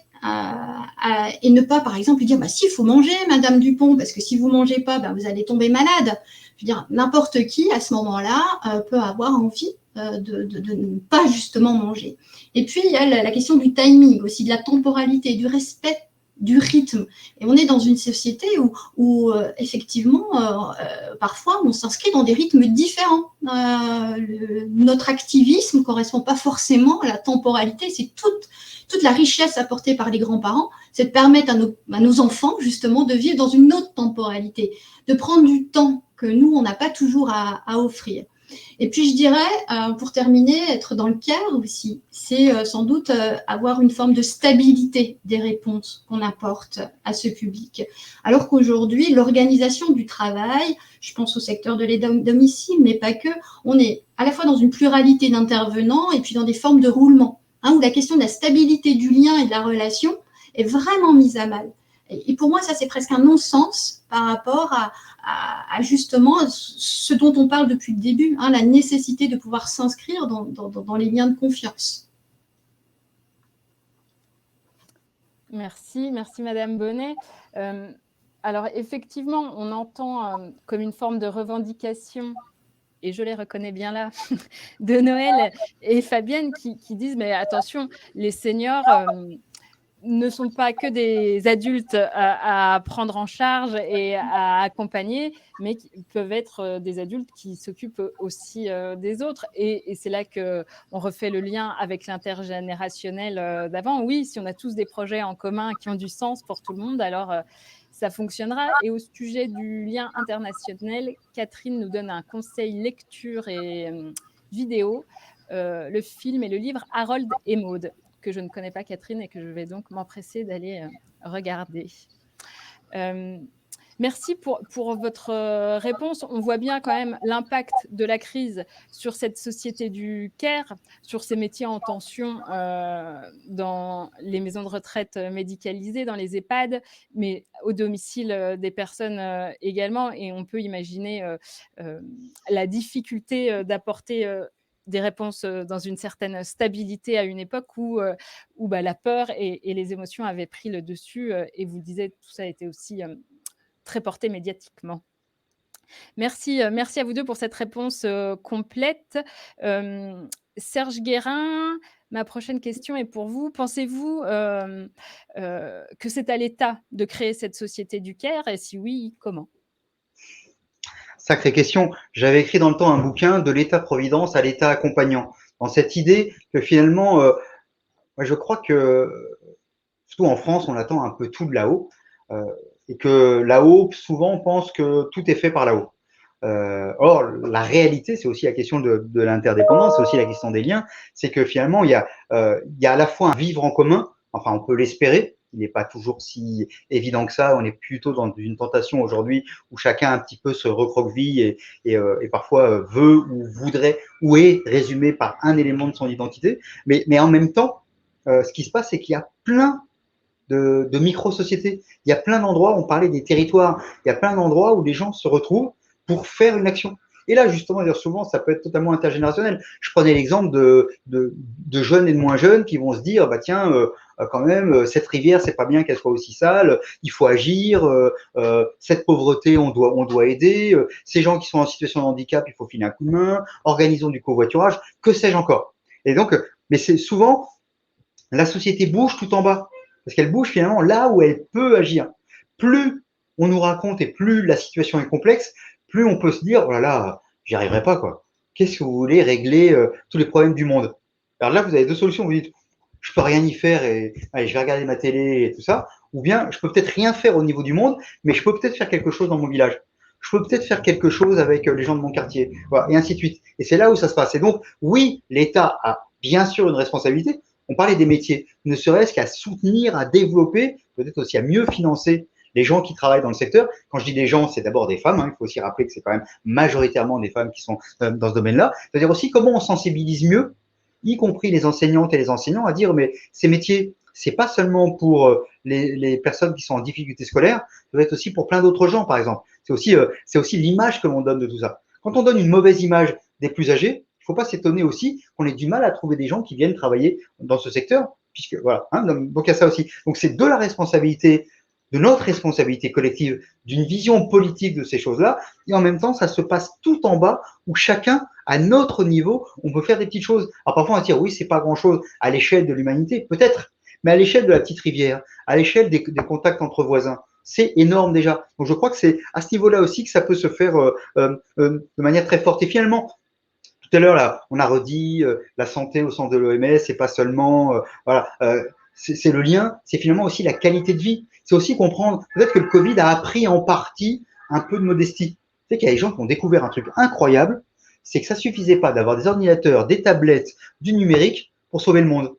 Speaker 2: et ne pas, par exemple, lui dire si, il faut manger, Madame Dupont, parce que si vous ne mangez pas, vous allez tomber malade. Je veux dire, n'importe qui, à ce moment-là, peut avoir envie de ne pas justement manger. Et puis, il y a la question du timing, aussi de la temporalité, du respect du rythme. Et on est dans une société où effectivement, parfois, on s'inscrit dans des rythmes différents. Notre activisme ne correspond pas forcément à la temporalité. C'est toute la richesse apportée par les grands-parents, c'est de permettre à nos enfants, justement, de vivre dans une autre temporalité, de prendre du temps que nous, on n'a pas toujours à offrir. Et puis, je dirais, pour terminer, être dans le care aussi, c'est sans doute avoir une forme de stabilité des réponses qu'on apporte à ce public. Alors qu'aujourd'hui, l'organisation du travail, je pense au secteur de l'aide à domicile, mais pas que, on est à la fois dans une pluralité d'intervenants et puis dans des formes de roulement, hein, où la question de la stabilité du lien et de la relation est vraiment mise à mal. Et pour moi, ça, c'est presque un non-sens par rapport à justement ce dont on parle depuis le début, hein, la nécessité de pouvoir s'inscrire dans les liens de confiance.
Speaker 1: Merci Madame Bonnet. Alors effectivement, on entend comme une forme de revendication, et je les reconnais bien là, de Noël et Fabienne qui disent mais attention, les seniors ne sont pas que des adultes à prendre en charge et à accompagner, mais qui peuvent être des adultes qui s'occupent aussi des autres. Et c'est là qu'on refait le lien avec l'intergénérationnel d'avant. Oui, si on a tous des projets en commun qui ont du sens pour tout le monde, alors ça fonctionnera. Et au sujet du lien international, Catherine nous donne un conseil lecture et vidéo, le film et le livre Harold et Maude, que je ne connais pas, Catherine, et que je vais donc m'empresser d'aller regarder. Merci pour votre réponse. On voit bien quand même l'impact de la crise sur cette société du care, sur ces métiers en tension dans les maisons de retraite médicalisées, dans les EHPAD, mais au domicile des personnes également. Et on peut imaginer la difficulté d'apporter des réponses dans une certaine stabilité à une époque où la peur et les émotions avaient pris le dessus. Et vous le disiez, tout ça a été aussi très porté médiatiquement. Merci à vous 2 pour cette réponse, complète. Serge Guérin, ma prochaine question est pour vous. Pensez-vous, que c'est à l'État de créer cette société du Caire et si oui, comment?
Speaker 3: Sacrée question. J'avais écrit dans le temps un bouquin de l'État-providence à l'État accompagnant. Dans cette idée que finalement, moi je crois que, surtout en France, on attend un peu tout de là-haut. euh, et que là-haut, souvent, on pense que tout est fait par là-haut. Or, la réalité, c'est aussi la question de l'interdépendance, c'est aussi la question des liens. C'est que finalement, il y a à la fois un vivre en commun, enfin, on peut l'espérer, il n'est pas toujours si évident que ça. On est plutôt dans une tentation aujourd'hui où chacun un petit peu se recroqueville et parfois veut ou voudrait ou est résumé par un élément de son identité. Mais en même temps, ce qui se passe, c'est qu'il y a plein de micro-sociétés. Il y a plein d'endroits, on parlait des territoires, il y a plein d'endroits où les gens se retrouvent pour faire une action. Et là, justement, souvent, ça peut être totalement intergénérationnel. Je prenais l'exemple de jeunes et de moins jeunes qui vont se dire, bah tiens, quand même, cette rivière, c'est pas bien qu'elle soit aussi sale, il faut agir, cette pauvreté, on doit aider, ces gens qui sont en situation de handicap, il faut filer un coup de main, organisons du covoiturage, que sais-je encore. Et donc, mais c'est souvent, la société bouge tout en bas. Parce qu'elle bouge finalement là où elle peut agir. Plus on nous raconte et plus la situation est complexe, plus on peut se dire, oh là là, j'y arriverai pas, quoi. Qu'est-ce que vous voulez régler tous les problèmes du monde? Alors là, vous avez deux solutions. Vous dites, je peux rien y faire et allez, je vais regarder ma télé et tout ça. Ou bien, je peux peut-être rien faire au niveau du monde, mais je peux peut-être faire quelque chose dans mon village. Je peux peut-être faire quelque chose avec les gens de mon quartier, voilà, et ainsi de suite. Et c'est là où ça se passe. Et donc, oui, l'État a bien sûr une responsabilité. On parlait des métiers, ne serait-ce qu'à soutenir, à développer, peut-être aussi à mieux financer les gens qui travaillent dans le secteur. Quand je dis des gens, c'est d'abord des femmes. Il faut aussi rappeler que c'est quand même majoritairement des femmes qui sont dans ce domaine-là. C'est-à-dire aussi comment on sensibilise mieux, y compris les enseignantes et les enseignants, à dire mais ces métiers, c'est pas seulement pour les personnes qui sont en difficulté scolaire, ça doit être aussi pour plein d'autres gens, par exemple. C'est aussi l'image que l'on donne de tout ça. Quand on donne une mauvaise image des plus âgés, il ne faut pas s'étonner aussi qu'on ait du mal à trouver des gens qui viennent travailler dans ce secteur, puisque voilà. Donc il y a ça aussi. Donc c'est de la responsabilité, de notre responsabilité collective, d'une vision politique de ces choses-là, et en même temps ça se passe tout en bas où chacun à notre niveau, on peut faire des petites choses. Alors parfois on va dire oui, c'est pas grand-chose à l'échelle de l'humanité, peut-être, mais à l'échelle de la petite rivière, à l'échelle des contacts entre voisins, c'est énorme déjà. Donc je crois que c'est à ce niveau-là aussi que ça peut se faire de manière très forte. Et finalement, tout à l'heure, là, on a redit la santé au centre de l'OMS, c'est pas seulement, voilà, c'est le lien, c'est finalement aussi la qualité de vie. C'est aussi comprendre, peut-être que le Covid a appris en partie un peu de modestie. Tu sais qu'il y a des gens qui ont découvert un truc incroyable, c'est que ça suffisait pas d'avoir des ordinateurs, des tablettes, du numérique pour sauver le monde.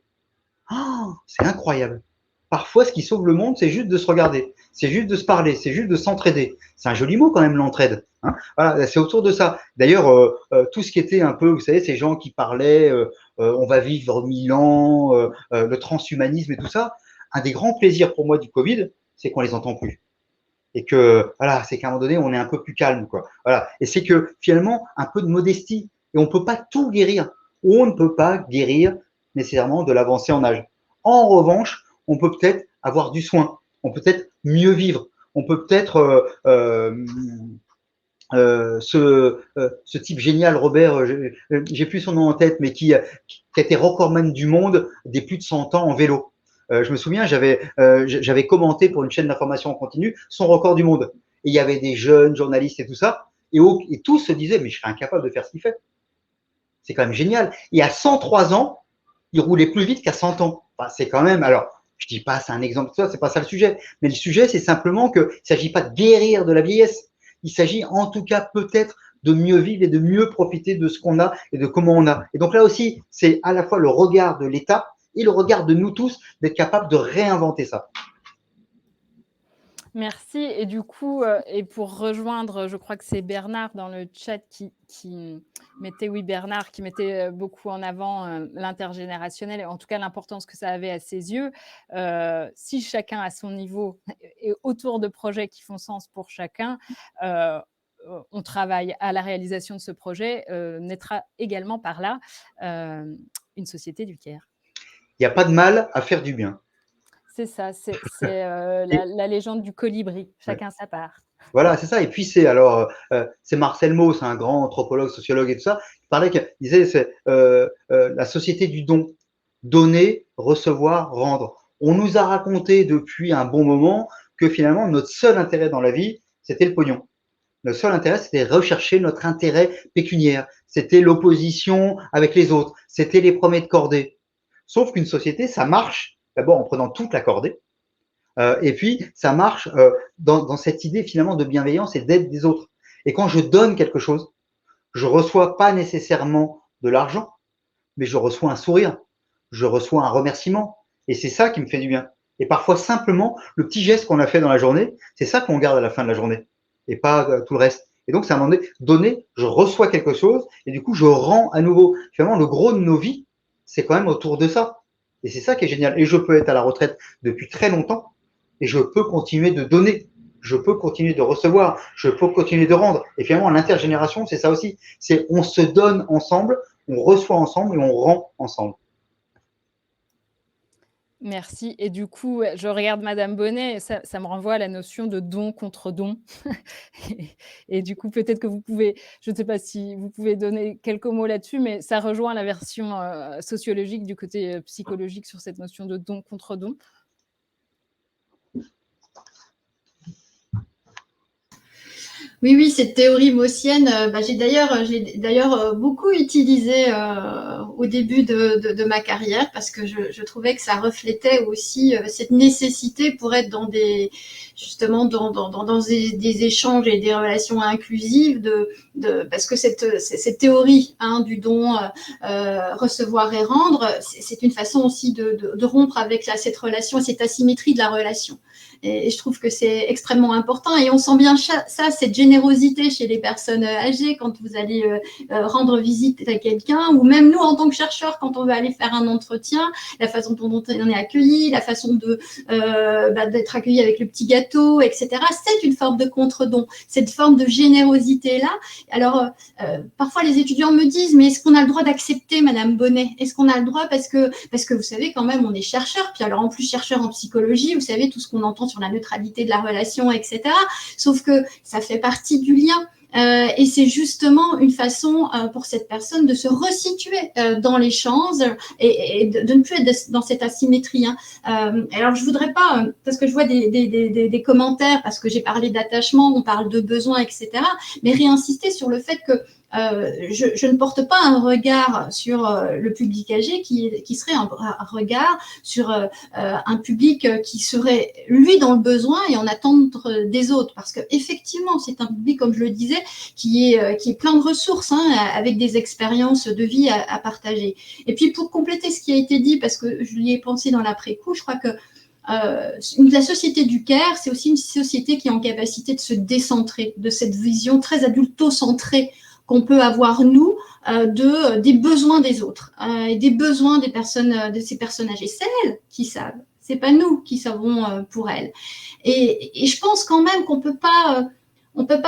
Speaker 3: Oh, c'est incroyable. Parfois, ce qui sauve le monde, c'est juste de se regarder, c'est juste de se parler, c'est juste de s'entraider. C'est un joli mot quand même, l'entraide. Hein, voilà, c'est autour de ça. D'ailleurs, tout ce qui était un peu, vous savez, ces gens qui parlaient, on va vivre 1000 ans, le transhumanisme et tout ça, un des grands plaisirs pour moi du Covid, c'est qu'on les entend plus. Et que, voilà, c'est qu'à un moment donné, on est un peu plus calme, quoi. Voilà. Et c'est que finalement, un peu de modestie. Et on ne peut pas tout guérir. On ne peut pas guérir nécessairement de l'avancée en âge. En revanche, on peut peut-être avoir du soin. On peut peut-être mieux vivre. On peut peut-être ce type génial, Robert, j'ai plus son nom en tête, mais qui a été recordman du monde des plus de 100 ans en vélo. Je me souviens, j'avais commenté pour une chaîne d'information en continu son record du monde. Et il y avait des jeunes journalistes et tout ça, et tous se disaient, mais je serais incapable de faire ce qu'il fait. C'est quand même génial. Et à 103 ans, il roulait plus vite qu'à 100 ans. Enfin, c'est quand même, alors, je dis pas, c'est un exemple de ça, c'est pas ça le sujet. Mais le sujet, c'est simplement qu'il ne s'agit pas de guérir de la vieillesse. Il s'agit en tout cas peut-être de mieux vivre et de mieux profiter de ce qu'on a et de comment on a. Et donc là aussi, c'est à la fois le regard de l'État et le regard de nous tous d'être capable de réinventer ça.
Speaker 1: Merci et du coup, et pour rejoindre, je crois que c'est Bernard dans le chat qui mettait oui Bernard qui mettait, beaucoup en avant, l'intergénérationnel et en tout cas l'importance que ça avait à ses yeux. Si chacun à son niveau et autour de projets qui font sens pour chacun, on travaille à la réalisation de ce projet, naîtra également par là, une société du Caire.
Speaker 3: Il n'y a pas de mal à faire du bien.
Speaker 1: C'est ça, c'est
Speaker 3: Et,
Speaker 1: la légende du colibri,
Speaker 3: ouais.
Speaker 1: chacun sa part.
Speaker 3: Voilà, c'est ça. Et puis c'est Marcel Mauss, un grand anthropologue, sociologue et tout ça, qui parlait, qui disait c'est la société du don, donner, recevoir, rendre. On nous a raconté depuis un bon moment que finalement notre seul intérêt dans la vie, c'était le pognon. Notre seul intérêt, c'était rechercher notre intérêt pécuniaire. C'était l'opposition avec les autres. C'était les premiers de cordée. Sauf qu'une société, ça marche d'abord en prenant toute la cordée. Et puis, ça marche dans cette idée finalement de bienveillance et d'aide des autres. Et quand je donne quelque chose, je reçois pas nécessairement de l'argent, mais je reçois un sourire, je reçois un remerciement. Et c'est ça qui me fait du bien. Et parfois, simplement, le petit geste qu'on a fait dans la journée, c'est ça qu'on garde à la fin de la journée, et pas tout le reste. Et donc, c'est à un moment donné, donner, je reçois quelque chose, et du coup, je rends à nouveau. Finalement, le gros de nos vies, c'est quand même autour de ça. Et c'est ça qui est génial. Et je peux être à la retraite depuis très longtemps, et je peux continuer de donner, je peux continuer de recevoir, je peux continuer de rendre. Et finalement, l'intergénération, c'est ça aussi. C'est on se donne ensemble, on reçoit ensemble et on rend ensemble.
Speaker 1: Merci. Et du coup, ouais, je regarde Madame Bonnet et ça me renvoie à la notion de don contre don. Et du coup, peut-être que vous pouvez, je ne sais pas si vous pouvez donner quelques mots là-dessus, mais ça rejoint la version sociologique du côté psychologique sur cette notion de don contre don.
Speaker 2: Oui, oui, cette théorie maussienne, j'ai d'ailleurs beaucoup utilisé au début de ma carrière parce que je trouvais que ça reflétait aussi cette nécessité pour être dans justement dans des échanges et des relations inclusives parce que cette théorie du don, recevoir et rendre, c'est une façon aussi de rompre avec cette relation, cette asymétrie de la relation. Et je trouve que c'est extrêmement important. Et on sent bien ça, cette générosité chez les personnes âgées quand vous allez rendre visite à quelqu'un, ou même nous en tant que chercheurs quand on va aller faire un entretien, la façon dont on est accueilli, la façon d'être accueilli avec le petit gâteau, etc. C'est une forme de contre-don, cette forme de générosité-là. Alors, parfois les étudiants me disent, mais est-ce qu'on a le droit d'accepter, Madame Bonnet? Est-ce qu'on a le droit parce que vous savez quand même, on est chercheur, puis alors en plus chercheur en psychologie, vous savez tout ce qu'on entend sur la neutralité de la relation, etc. Sauf que ça fait partie du lien. Et c'est justement une façon pour cette personne de se resituer dans l'échange et de ne plus être dans cette asymétrie. Alors, je voudrais pas, parce que je vois des commentaires, parce que j'ai parlé d'attachement, on parle de besoin, etc., mais réinsister sur le fait que je ne porte pas un regard sur le public âgé qui serait un regard sur un public qui serait, lui, dans le besoin et en attente des autres. Parce qu'effectivement, c'est un public, comme je le disais, qui est plein de ressources, avec des expériences de vie à partager. Et puis, pour compléter ce qui a été dit, parce que je l'y ai pensé dans l'après-coup, je crois que la société du care, c'est aussi une société qui est en capacité de se décentrer de cette vision très adulto-centrée qu'on peut avoir, nous, des besoins des autres et des besoins de ces personnes âgées. C'est elles qui savent, c'est pas nous qui savons pour elles. Et je pense quand même qu'on peut pas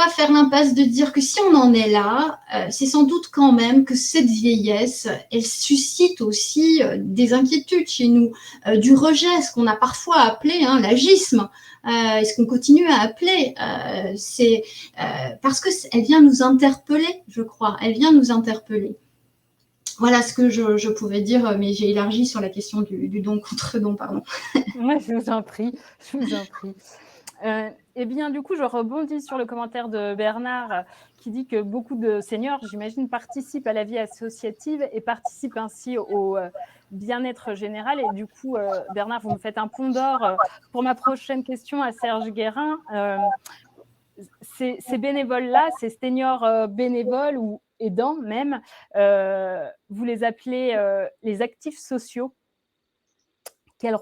Speaker 2: faire l'impasse de dire que si on en est là, c'est sans doute quand même que cette vieillesse, elle suscite aussi des inquiétudes chez nous, du rejet, ce qu'on a parfois appelé l'agisme. Ce qu'on continue à appeler, c'est parce qu'elle vient nous interpeller, je crois. Elle vient nous interpeller. Voilà ce que je pouvais dire, mais j'ai élargi sur la question du don contre don, pardon.
Speaker 1: Ouais, je vous en prie, je vous en prie. Eh bien, du coup, je rebondis sur le commentaire de Bernard qui dit que beaucoup de seniors, j'imagine, participent à la vie associative et participent ainsi au bien-être général. Et du coup, Bernard, vous me faites un pont d'or pour ma prochaine question à Serge Guérin. Ces bénévoles-là, ces seniors bénévoles ou aidants même, vous les appelez les actifs sociaux. Quel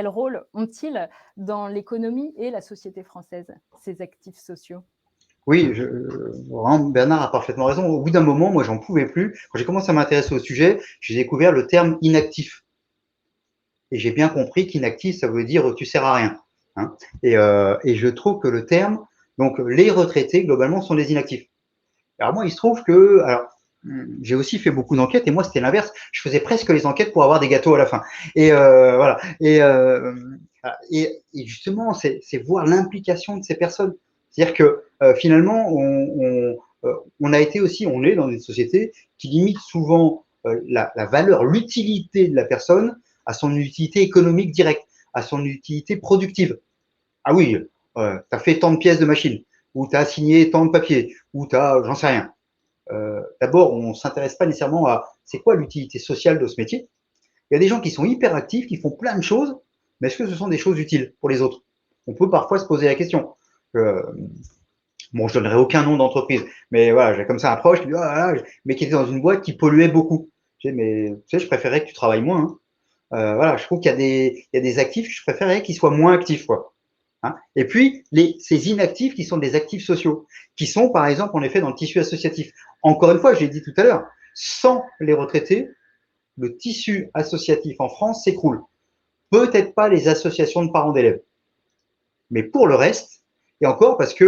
Speaker 1: rôle ont-ils dans l'économie et la société française, ces actifs sociaux?
Speaker 3: Oui, vraiment, Bernard a parfaitement raison. Au bout d'un moment, moi, j'en pouvais plus. Quand j'ai commencé à m'intéresser au sujet, j'ai découvert le terme inactif. Et j'ai bien compris qu'inactif, ça veut dire tu sers à rien. Et je trouve que le terme, donc les retraités, globalement, sont des inactifs. Alors moi, il se trouve que, j'ai aussi fait beaucoup d'enquêtes et moi, c'était l'inverse. Je faisais presque les enquêtes pour avoir des gâteaux à la fin. Et voilà. Et justement, c'est voir l'implication de ces personnes C'est-à-dire que finalement, on a été aussi, on est dans une société qui limite souvent la valeur, l'utilité de la personne à son utilité économique directe, à son utilité productive. Ah oui, tu as fait tant de pièces de machine, ou tu as signé tant de papiers, ou tu as, j'en sais rien. D'abord, on ne s'intéresse pas nécessairement à c'est quoi l'utilité sociale de ce métier. Il y a des gens qui sont hyper actifs, qui font plein de choses, mais est-ce que ce sont des choses utiles pour les autres? On peut parfois se poser la question. Bon, je donnerai aucun nom d'entreprise, mais voilà, j'ai comme ça un proche qui dit, ah, mais qui était dans une boîte qui polluait beaucoup. Je dis, mais tu sais, je préférerais que tu travailles moins. Hein. Voilà, je trouve qu'il y a des actifs, je préférerais qu'ils soient moins actifs, quoi. Hein. Et puis, ces inactifs qui sont des actifs sociaux, qui sont, par exemple, en effet, dans le tissu associatif. Encore une fois, je l'ai dit tout à l'heure, sans les retraités, le tissu associatif en France s'écroule. Peut-être pas les associations de parents d'élèves, mais pour le reste, et encore parce que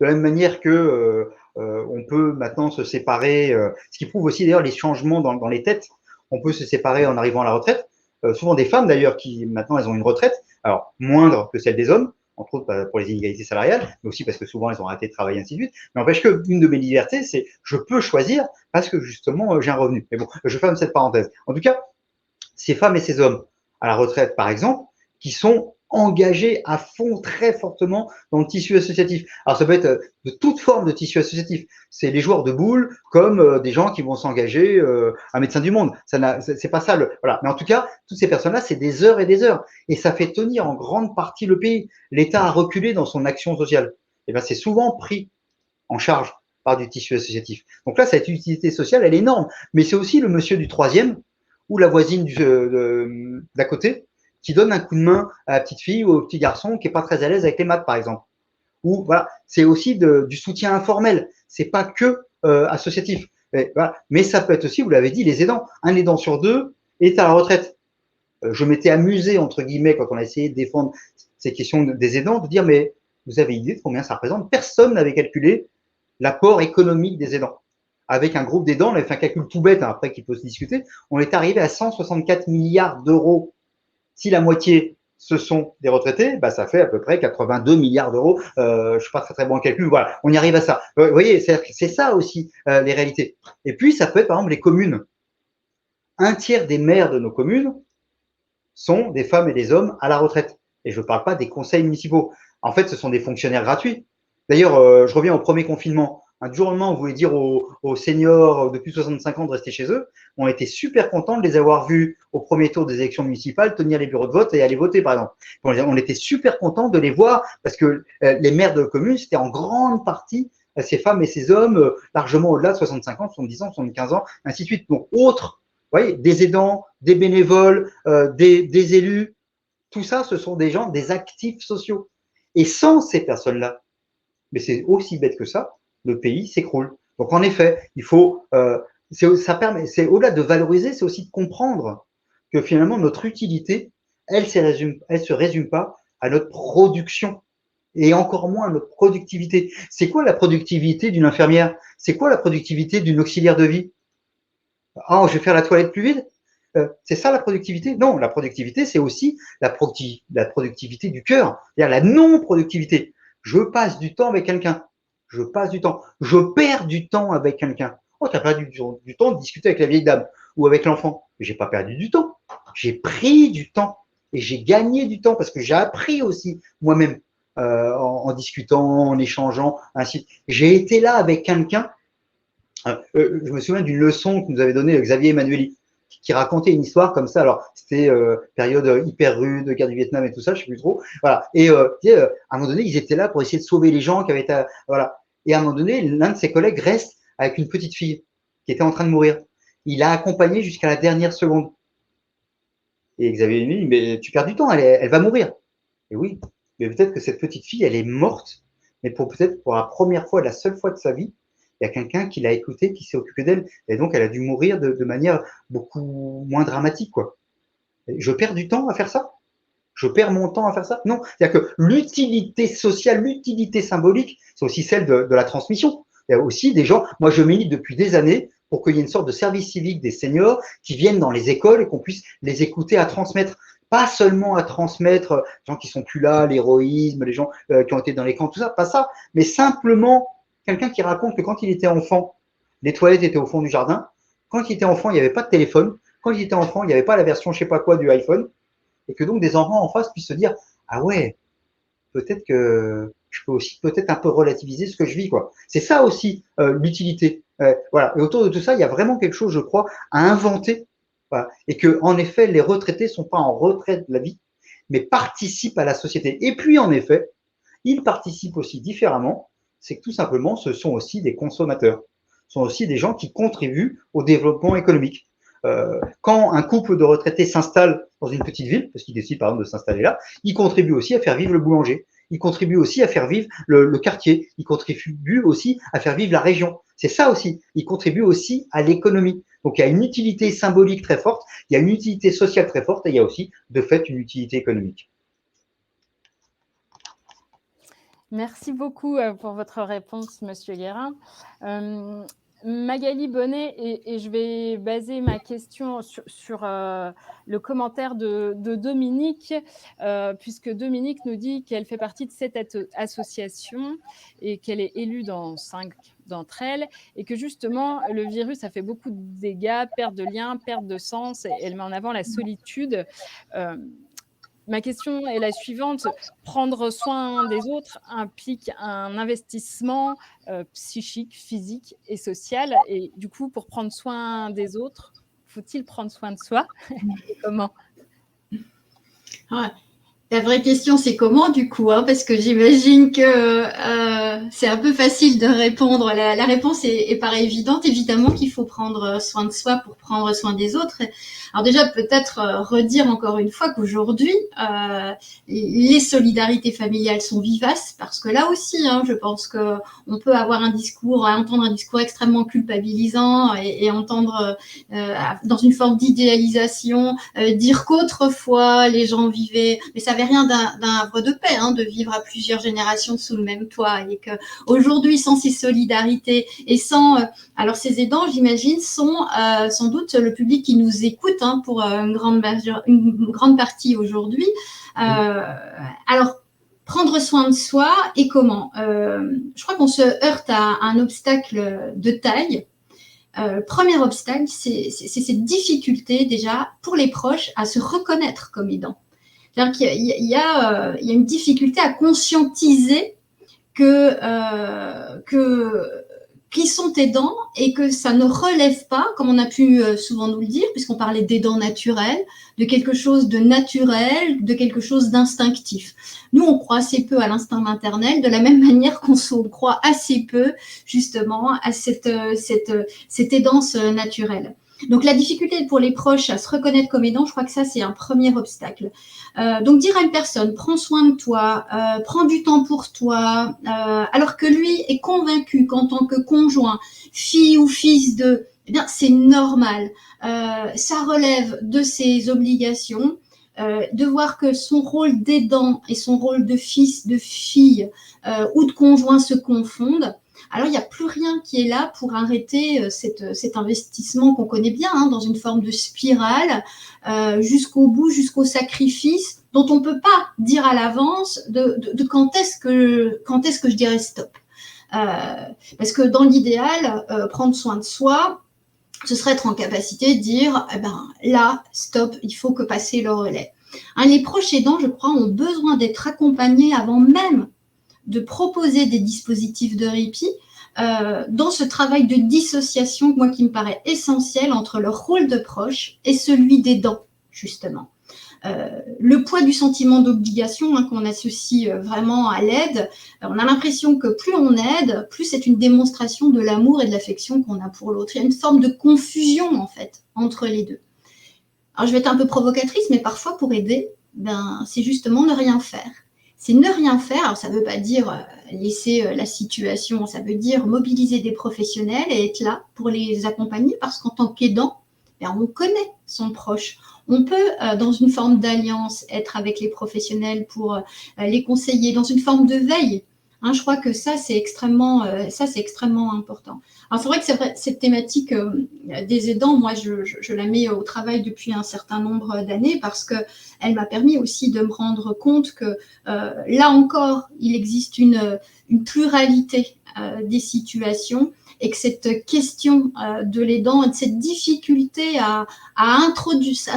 Speaker 3: de la même manière que on peut maintenant se séparer, ce qui prouve aussi d'ailleurs les changements dans les têtes, on peut se séparer en arrivant à la retraite. Souvent des femmes d'ailleurs qui maintenant elles ont une retraite, alors moindre que celle des hommes, entre autres pour les inégalités salariales, mais aussi parce que souvent elles ont arrêté de travailler, ainsi de suite. Mais n'empêche qu'une de mes libertés, c'est je peux choisir parce que justement j'ai un revenu. Mais bon, je ferme cette parenthèse. En tout cas, ces femmes et ces hommes à la retraite, par exemple, qui sont engagés à fond très fortement dans le tissu associatif. Alors ça peut être de toute forme de tissu associatif. C'est les joueurs de boules comme des gens qui vont s'engager à Médecins du Monde. C'est pas ça. Voilà. Mais en tout cas, toutes ces personnes-là, c'est des heures et des heures. Et ça fait tenir en grande partie le pays. L'État a reculé dans son action sociale. Et bien c'est souvent pris en charge par du tissu associatif. Donc là, cette utilité sociale, elle est énorme. Mais c'est aussi le monsieur du troisième ou la voisine d'à côté qui donne un coup de main à la petite fille ou au petit garçon qui est pas très à l'aise avec les maths, par exemple. Ou voilà, c'est aussi du soutien informel. C'est pas que associatif. Et, voilà. Mais ça peut être aussi, vous l'avez dit, les aidants. Un aidant sur deux est à la retraite. Je m'étais amusé entre guillemets quand on a essayé de défendre ces questions des aidants, de dire mais vous avez idée de combien ça représente? Personne n'avait calculé l'apport économique des aidants. Avec un groupe d'aidants, on avait fait un calcul tout bête, hein, après qui peut se discuter, on est arrivé à 164 milliards d'euros. Si la moitié, ce sont des retraités, bah, ça fait à peu près 82 milliards d'euros. Je ne suis pas très bon en calcul. Voilà, on y arrive à ça. Vous voyez, c'est ça aussi les réalités. Et puis, ça peut être par exemple les communes. Un tiers des maires de nos communes sont des femmes et des hommes à la retraite. Et je ne parle pas des conseils municipaux. En fait, ce sont des fonctionnaires gratuits. D'ailleurs, je reviens au premier confinement. Du jour au lendemain, on voulait dire aux seniors de plus de 65 ans de rester chez eux. On était super contents de les avoir vus au premier tour des élections municipales, tenir les bureaux de vote et aller voter, par exemple. On était super contents de les voir parce que les maires de communes, c'était en grande partie ces femmes et ces hommes largement au-delà de 65 ans, 70 ans, 75 ans, ainsi de suite. Donc, autres, vous voyez, des aidants, des bénévoles, des élus, tout ça, ce sont des gens, des actifs sociaux. Et sans ces personnes-là, mais c'est aussi bête que ça, le pays s'écroule. Donc en effet, il faut, ça permet, c'est au-delà de valoriser, c'est aussi de comprendre que finalement notre utilité, elle se résume pas à notre production et encore moins à notre productivité. C'est quoi la productivité d'une infirmière? C'est quoi la productivité d'une auxiliaire de vie? Ah, je vais faire la toilette plus vite? C'est ça la productivité? Non, la productivité, c'est aussi la productivité du cœur, c'est-à-dire la non-productivité. Je passe du temps avec quelqu'un. Je passe du temps. Je perds du temps avec quelqu'un. Oh, tu as perdu du temps de discuter avec la vieille dame ou avec l'enfant. Mais j'ai pas perdu du temps. J'ai pris du temps et j'ai gagné du temps parce que j'ai appris aussi moi-même en discutant, en échangeant, ainsi. J'ai été là avec quelqu'un. Je me souviens d'une leçon que nous avait donnée Xavier Emmanueli, qui racontait une histoire comme ça. Alors, c'était période hyper rude, guerre du Vietnam et tout ça, je sais plus trop. Voilà. Et à un moment donné, ils étaient là pour essayer de sauver les gens qui avaient été, voilà. Et à un moment donné, l'un de ses collègues reste avec une petite fille qui était en train de mourir. Il l'a accompagnée jusqu'à la dernière seconde. Et Xavier lui dit, mais tu perds du temps, elle va mourir. Et oui, mais peut-être que cette petite fille, elle est morte, mais peut-être pour la première fois, la seule fois de sa vie, il y a quelqu'un qui l'a écoutée, qui s'est occupé d'elle, et donc elle a dû mourir de manière beaucoup moins dramatique, quoi. Et je perds du temps à faire ça? Je perds mon temps à faire ça? Non. C'est-à-dire que l'utilité sociale, l'utilité symbolique, c'est aussi celle de la transmission. Il y a aussi des gens, moi je milite depuis des années pour qu'il y ait une sorte de service civique des seniors qui viennent dans les écoles et qu'on puisse les écouter à transmettre. pas seulement à transmettre les gens qui sont plus là, l'héroïsme, les gens qui ont été dans les camps, tout ça, pas ça, mais simplement quelqu'un qui raconte que quand il était enfant, les toilettes étaient au fond du jardin. Quand il était enfant, il n'y avait pas de téléphone. Quand il était enfant, il n'y avait pas la version je sais pas quoi du iPhone. Et que donc des enfants en face puissent se dire ah ouais, peut-être que je peux aussi peut-être un peu relativiser ce que je vis, quoi. C'est ça aussi l'utilité. Voilà. Et autour de tout ça, il y a vraiment quelque chose, je crois, à inventer. Voilà. Et que en effet, les retraités sont pas en retrait de la vie, mais participent à la société. Et puis en effet, ils participent aussi différemment. C'est que tout simplement, ce sont aussi des consommateurs. Ce sont aussi des gens qui contribuent au développement économique. Quand un couple de retraités s'installe dans une petite ville, parce qu'ils décident par exemple de s'installer là, ils contribuent aussi à faire vivre le boulanger, ils contribuent aussi à faire vivre le quartier, ils contribuent aussi à faire vivre la région. C'est ça aussi, ils contribuent aussi à l'économie. Donc il y a une utilité symbolique très forte, il y a une utilité sociale très forte et il y a aussi de fait une utilité économique.
Speaker 1: Merci beaucoup pour votre réponse, Monsieur Guérin. Magali Bonnet, et je vais baser ma question sur le commentaire de Dominique, puisque Dominique nous dit qu'elle fait partie de cette association et qu'elle est élue dans 5 d'entre elles, et que justement, le virus a fait beaucoup de dégâts, perte de liens, perte de sens, et elle met en avant la solitude. Ma question est la suivante. Prendre soin des autres implique un investissement psychique, physique et social. Et du coup, pour prendre soin des autres, faut-il prendre soin de soi? Comment?
Speaker 2: Ouais. La vraie question, c'est comment du coup, hein, parce que j'imagine que c'est un peu facile de répondre. La réponse est paraît évidente. Évidemment qu'il faut prendre soin de soi pour prendre soin des autres. Alors déjà, peut-être redire encore une fois qu'aujourd'hui, les solidarités familiales sont vivaces, parce que là aussi, hein, je pense que on peut avoir entendre un discours extrêmement culpabilisant et entendre dans une forme d'idéalisation dire qu'autrefois les gens vivaient, mais ça n'avait rien d'un havre de paix, hein, de vivre à plusieurs générations sous le même toit, et qu'aujourd'hui, sans ces solidarités et sans alors ces aidants, j'imagine, sont sans doute le public qui nous écoute, hein, pour une grande partie aujourd'hui. Alors, prendre soin de soi et comment je crois qu'on se heurte à un obstacle de taille. Premier obstacle, c'est cette difficulté déjà pour les proches à se reconnaître comme aidants. C'est-à-dire qu'il y a une difficulté à conscientiser qu'ils sont aidants et que ça ne relève pas, comme on a pu souvent nous le dire, puisqu'on parlait d'aidants naturels, de quelque chose de naturel, de quelque chose d'instinctif. Nous, on croit assez peu à l'instinct maternel, de la même manière qu'on croit assez peu, justement, à cette aidance naturelle. Donc, la difficulté pour les proches à se reconnaître comme aidant, je crois que ça, c'est un premier obstacle. Donc, dire à une personne, prends soin de toi, prends du temps pour toi, alors que lui est convaincu qu'en tant que conjoint, fille ou fils de, eh bien, c'est normal. Ça relève de ses obligations, de voir que son rôle d'aidant et son rôle de fils, de fille ou de conjoint se confondent. Alors, il n'y a plus rien qui est là pour arrêter cet investissement qu'on connaît bien, hein, dans une forme de spirale, jusqu'au bout, jusqu'au sacrifice, dont on ne peut pas dire à l'avance de quand est-ce que je dirais stop. Parce que dans l'idéal, prendre soin de soi, ce serait être en capacité de dire, eh ben, là, stop, il faut que passer le relais. Hein, les proches aidants, je crois, ont besoin d'être accompagnés avant même de proposer des dispositifs de répit dans ce travail de dissociation, moi, qui me paraît essentiel entre leur rôle de proche et celui d'aidant, justement. Le poids du sentiment d'obligation, hein, qu'on associe vraiment à l'aide, on a l'impression que plus on aide, plus c'est une démonstration de l'amour et de l'affection qu'on a pour l'autre. Il y a une forme de confusion, en fait, entre les deux. Alors, je vais être un peu provocatrice, mais parfois, pour aider, ben, c'est justement ne rien faire. C'est ne rien faire. Alors, ça ne veut pas dire laisser la situation, ça veut dire mobiliser des professionnels et être là pour les accompagner, parce qu'en tant qu'aidant, ben, on connaît son proche. On peut, dans une forme d'alliance, être avec les professionnels pour les conseiller, dans une forme de veille, Hein, je crois que ça, c'est extrêmement important. Alors, c'est vrai que cette thématique des aidants, moi, je la mets au travail depuis un certain nombre d'années parce qu'elle m'a permis aussi de me rendre compte que là encore, il existe une pluralité des situations et que cette question de l'aidant, de cette difficulté à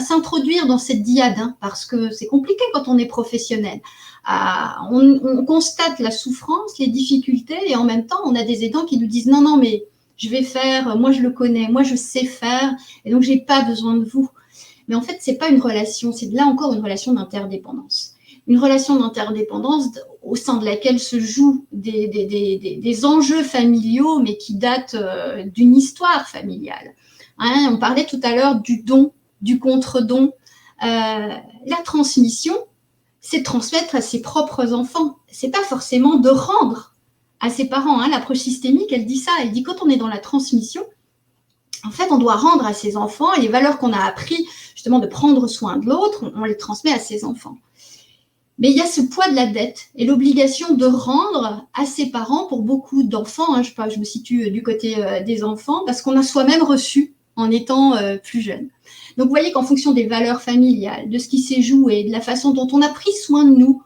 Speaker 2: s'introduire dans cette dyade, hein, parce que c'est compliqué quand on est professionnel. On constate la souffrance, les difficultés, et en même temps, on a des aidants qui nous disent non, mais je vais faire, moi je le connais, moi je sais faire, et donc j'ai pas besoin de vous. Mais en fait, c'est pas une relation, c'est là encore une relation d'interdépendance. Une relation d'interdépendance au sein de laquelle se jouent des enjeux familiaux, mais qui datent d'une histoire familiale. Hein, on parlait tout à l'heure du don, du contre-don. La transmission, c'est transmettre à ses propres enfants. C'est pas forcément de rendre à ses parents. Hein. L'approche systémique, elle dit ça. Elle dit quand on est dans la transmission, en fait, on doit rendre à ses enfants et les valeurs qu'on a appris justement de prendre soin de l'autre, on les transmet à ses enfants. Mais il y a ce poids de la dette et l'obligation de rendre à ses parents pour beaucoup d'enfants. Hein, je me situe du côté des enfants parce qu'on a soi-même reçu en étant plus jeune. Donc, vous voyez qu'en fonction des valeurs familiales, de ce qui s'est joué, de la façon dont on a pris soin de nous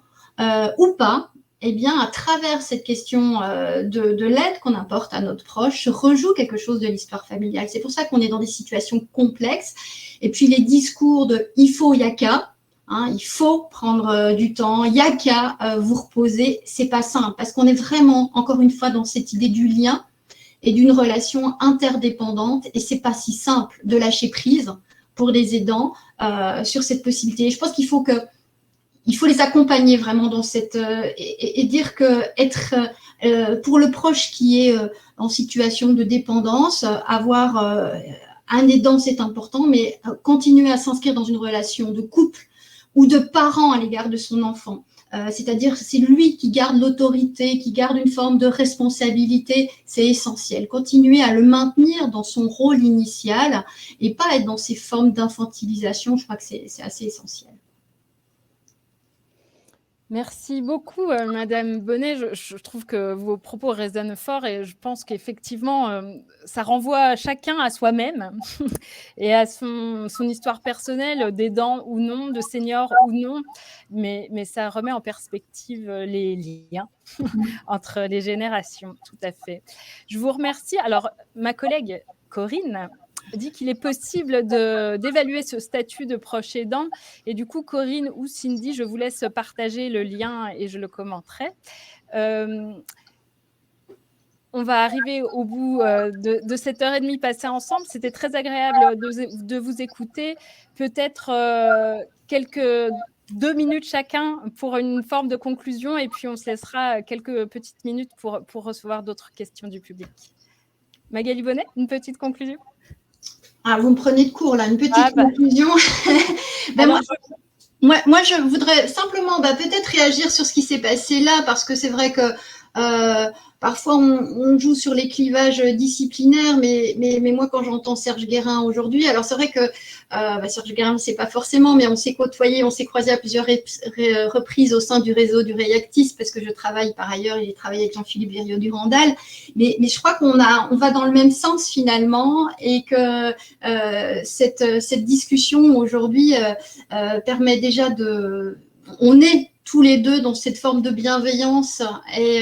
Speaker 2: ou pas, eh bien, à travers cette question de l'aide qu'on apporte à notre proche, se rejoue quelque chose de l'histoire familiale. C'est pour ça qu'on est dans des situations complexes. Et puis, les discours de « il faut, il y a qu'à », hein, il faut prendre du temps, il y a qu'à vous reposer, c'est pas simple, parce qu'on est vraiment, encore une fois, dans cette idée du lien et d'une relation interdépendante, et c'est pas si simple de lâcher prise pour les aidants sur cette possibilité. Je pense qu'il faut les accompagner vraiment dans cette et dire que être pour le proche qui est en situation de dépendance, avoir un aidant c'est important, mais continuer à s'inscrire dans une relation de couple ou de parent à l'égard de son enfant. C'est-à-dire c'est lui qui garde l'autorité, qui garde une forme de responsabilité, c'est essentiel. Continuer à le maintenir dans son rôle initial et pas être dans ces formes d'infantilisation, je crois que c'est assez essentiel.
Speaker 1: Merci beaucoup, Madame Bonnet. Je trouve que vos propos résonnent fort et je pense qu'effectivement, ça renvoie chacun à soi-même et à son histoire personnelle, d'aidant ou non, de senior ou non, mais ça remet en perspective les liens entre les générations, tout à fait. Je vous remercie. Alors, ma collègue Corinne dit qu'il est possible d'évaluer ce statut de proche aidant. Et du coup, Corinne ou Cindy, je vous laisse partager le lien et je le commenterai. On va arriver au bout de cette heure et demie passée ensemble. C'était très agréable de vous écouter. Peut-être quelques 2 minutes chacun pour une forme de conclusion et puis on se laissera quelques petites minutes pour recevoir d'autres questions du public. Magali Bonnet, une petite conclusion?
Speaker 2: Ah, vous me prenez de court là, une petite conclusion. Moi, je voudrais simplement peut-être réagir sur ce qui s'est passé là, parce que c'est vrai que parfois on joue sur les clivages disciplinaires, mais moi quand j'entends Serge Guérin aujourd'hui, alors c'est vrai que Serge Guérin, je ne sais pas forcément, mais on s'est côtoyé, on s'est croisé à plusieurs reprises au sein du réseau du Réactis, parce que je travaille par ailleurs, il travaille avec Jean-Philippe Verriot-Durandal, mais je crois qu'on va dans le même sens finalement, et que cette discussion aujourd'hui permet déjà on est tous les deux dans cette forme de bienveillance et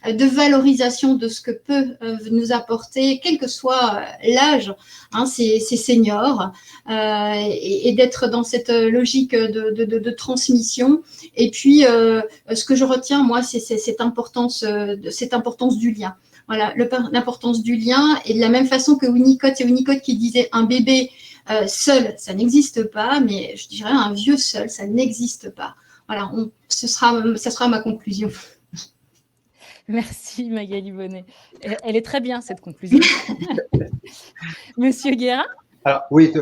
Speaker 2: de valorisation de ce que peut nous apporter, quel que soit l'âge, hein, ces seniors, et d'être dans cette logique de transmission. Et puis, ce que je retiens, moi, c'est cette importance du lien. Voilà, l'importance du lien, et de la même façon que Winnicott, c'est Winnicott qui disait un bébé seul, ça n'existe pas, mais je dirais un vieux seul, ça n'existe pas. Voilà, ça sera ma conclusion.
Speaker 1: Merci Magali Bonnet. Elle est très bien cette conclusion. Monsieur Guérin?
Speaker 3: Alors oui,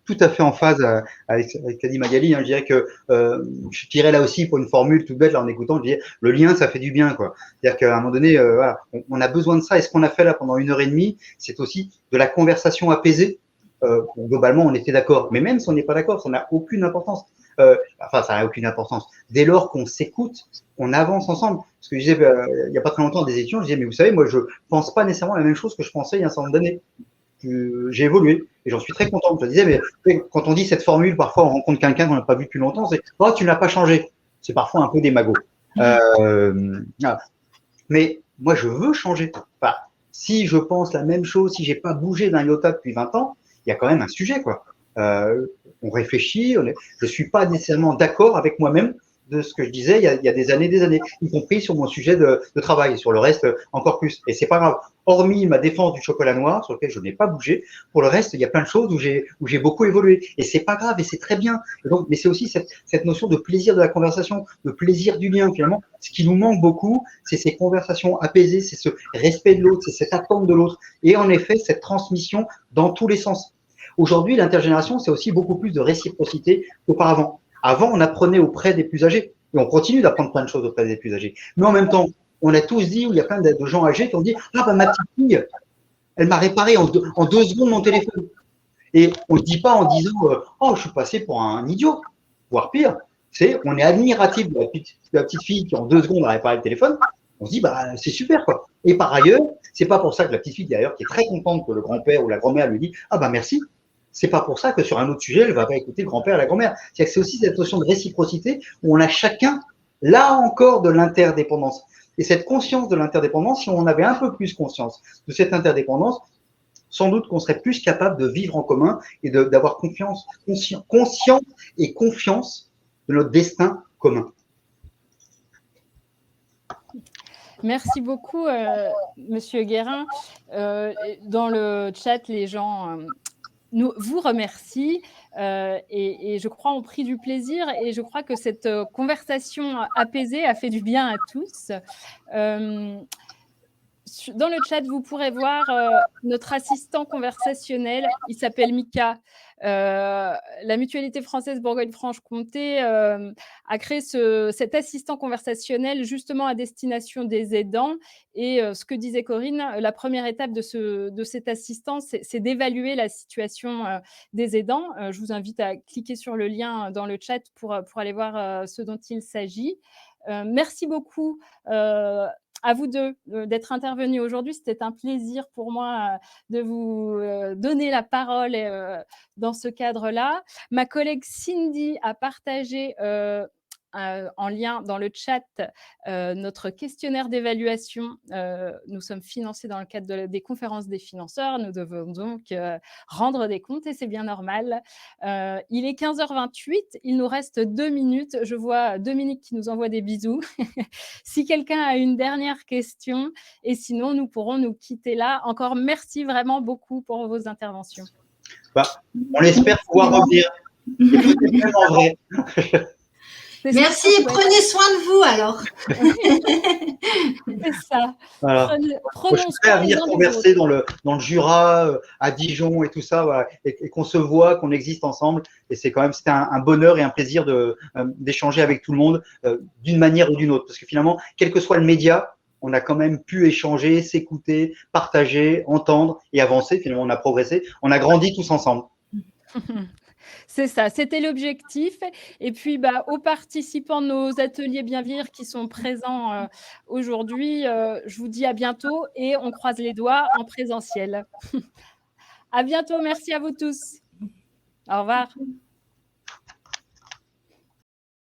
Speaker 3: tout à fait en phase avec ce qu'a dit Magali. Hein, je dirais que je tirais là aussi pour une formule toute bête là en écoutant, je disais le lien ça fait du bien quoi. C'est-à-dire qu'à un moment donné, voilà, on a besoin de ça. Et ce qu'on a fait là pendant 1h30, c'est aussi de la conversation apaisée. Globalement, on était d'accord. Mais même si on n'est pas d'accord, ça n'a aucune importance. enfin, ça n'a aucune importance. Dès lors qu'on s'écoute, on avance ensemble. Parce que je disais, il n'y a pas très longtemps, des étudiants, je disais, mais vous savez, moi, je pense pas nécessairement la même chose que je pensais il y a un certain nombre d'années. J'ai évolué et j'en suis très content. Je disais, mais quand on dit cette formule, parfois on rencontre quelqu'un qu'on n'a pas vu depuis longtemps, c'est « Oh, tu n'as pas changé ». C'est parfois un peu démago. Voilà. Mais moi, je veux changer. Enfin, si je pense la même chose, si j'ai pas bougé d'un iota depuis 20 ans, il y a quand même un sujet, quoi. On réfléchit, je suis pas nécessairement d'accord avec moi-même de ce que je disais il y a des années, y compris sur mon sujet de travail, et sur le reste encore plus. Et c'est pas grave. Hormis ma défense du chocolat noir, sur lequel je n'ai pas bougé, pour le reste, il y a plein de choses où j'ai beaucoup évolué. Et c'est pas grave, et c'est très bien. Et donc, mais c'est aussi cette notion de plaisir de la conversation, de plaisir du lien, finalement. Ce qui nous manque beaucoup, c'est ces conversations apaisées, c'est ce respect de l'autre, c'est cette attente de l'autre. Et en effet, cette transmission dans tous les sens. Aujourd'hui, l'intergénération, c'est aussi beaucoup plus de réciprocité qu'auparavant. Avant, on apprenait auprès des plus âgés. Et on continue d'apprendre plein de choses auprès des plus âgés. Mais en même temps, on a tous dit, où il y a plein de gens âgés qui ont dit « Ah, bah, ma petite fille, elle m'a réparé en deux secondes mon téléphone. » Et on ne dit pas en disant « Oh, je suis passé pour un idiot. » Voire pire, on est admiratif de la petite fille qui en 2 secondes a réparé le téléphone. On se dit, bah, c'est super, quoi. Et par ailleurs, c'est pas pour ça que la petite fille, d'ailleurs, qui est très contente que le grand-père ou la grand-mère lui dit « Ah, bah, merci ». C'est pas pour ça que sur un autre sujet, elle va pas écouter le grand-père et la grand-mère. C'est aussi cette notion de réciprocité où on a chacun, là encore, de l'interdépendance. Et cette conscience de l'interdépendance, si on avait un peu plus conscience de cette interdépendance, sans doute qu'on serait plus capable de vivre en commun et d'avoir conscience et confiance de notre destin commun.
Speaker 1: Merci beaucoup, Monsieur Guérin. Dans le chat, les gens vous remercient et je crois ont pris du plaisir et je crois que cette conversation apaisée a fait du bien à tous. Dans le chat, vous pourrez voir notre assistant conversationnel. Il s'appelle Mika. La Mutualité française Bourgogne-Franche-Comté a créé cet assistant conversationnel justement à destination des aidants. Et ce que disait Corinne, la première étape de cet assistant, c'est d'évaluer la situation des aidants. Je vous invite à cliquer sur le lien dans le chat pour aller voir ce dont il s'agit. Merci beaucoup à vous deux d'être intervenus aujourd'hui. C'était un plaisir pour moi de vous donner la parole dans ce cadre-là. Ma collègue Cindy a partagé en lien dans le chat notre questionnaire d'évaluation. Nous sommes financés dans le cadre des conférences des financeurs. Nous devons donc rendre des comptes et c'est bien normal. Il est 15h28. Il nous reste 2 minutes. Je vois Dominique qui nous envoie des bisous. Si quelqu'un a une dernière question, et sinon, nous pourrons nous quitter là. Encore merci vraiment beaucoup pour vos interventions.
Speaker 3: Bah, on espère pouvoir revenir. Et tout est vraiment vrai.
Speaker 2: Merci et prenez soin de vous alors.
Speaker 1: C'est ça.
Speaker 3: Voilà.
Speaker 1: Prenons
Speaker 3: je suis prêt à venir converser dans le Jura, à Dijon et tout ça, voilà, et qu'on se voit, qu'on existe ensemble. Et c'était un bonheur et un plaisir d'échanger avec tout le monde d'une manière ou d'une autre. Parce que finalement, quel que soit le média, on a quand même pu échanger, s'écouter, partager, entendre et avancer. Finalement, on a progressé, on a grandi tous ensemble.
Speaker 1: C'est ça, c'était l'objectif. Et puis, aux participants de nos ateliers Bien Vivre qui sont présents aujourd'hui, je vous dis à bientôt et on croise les doigts en présentiel. À bientôt, merci à vous tous. Au revoir.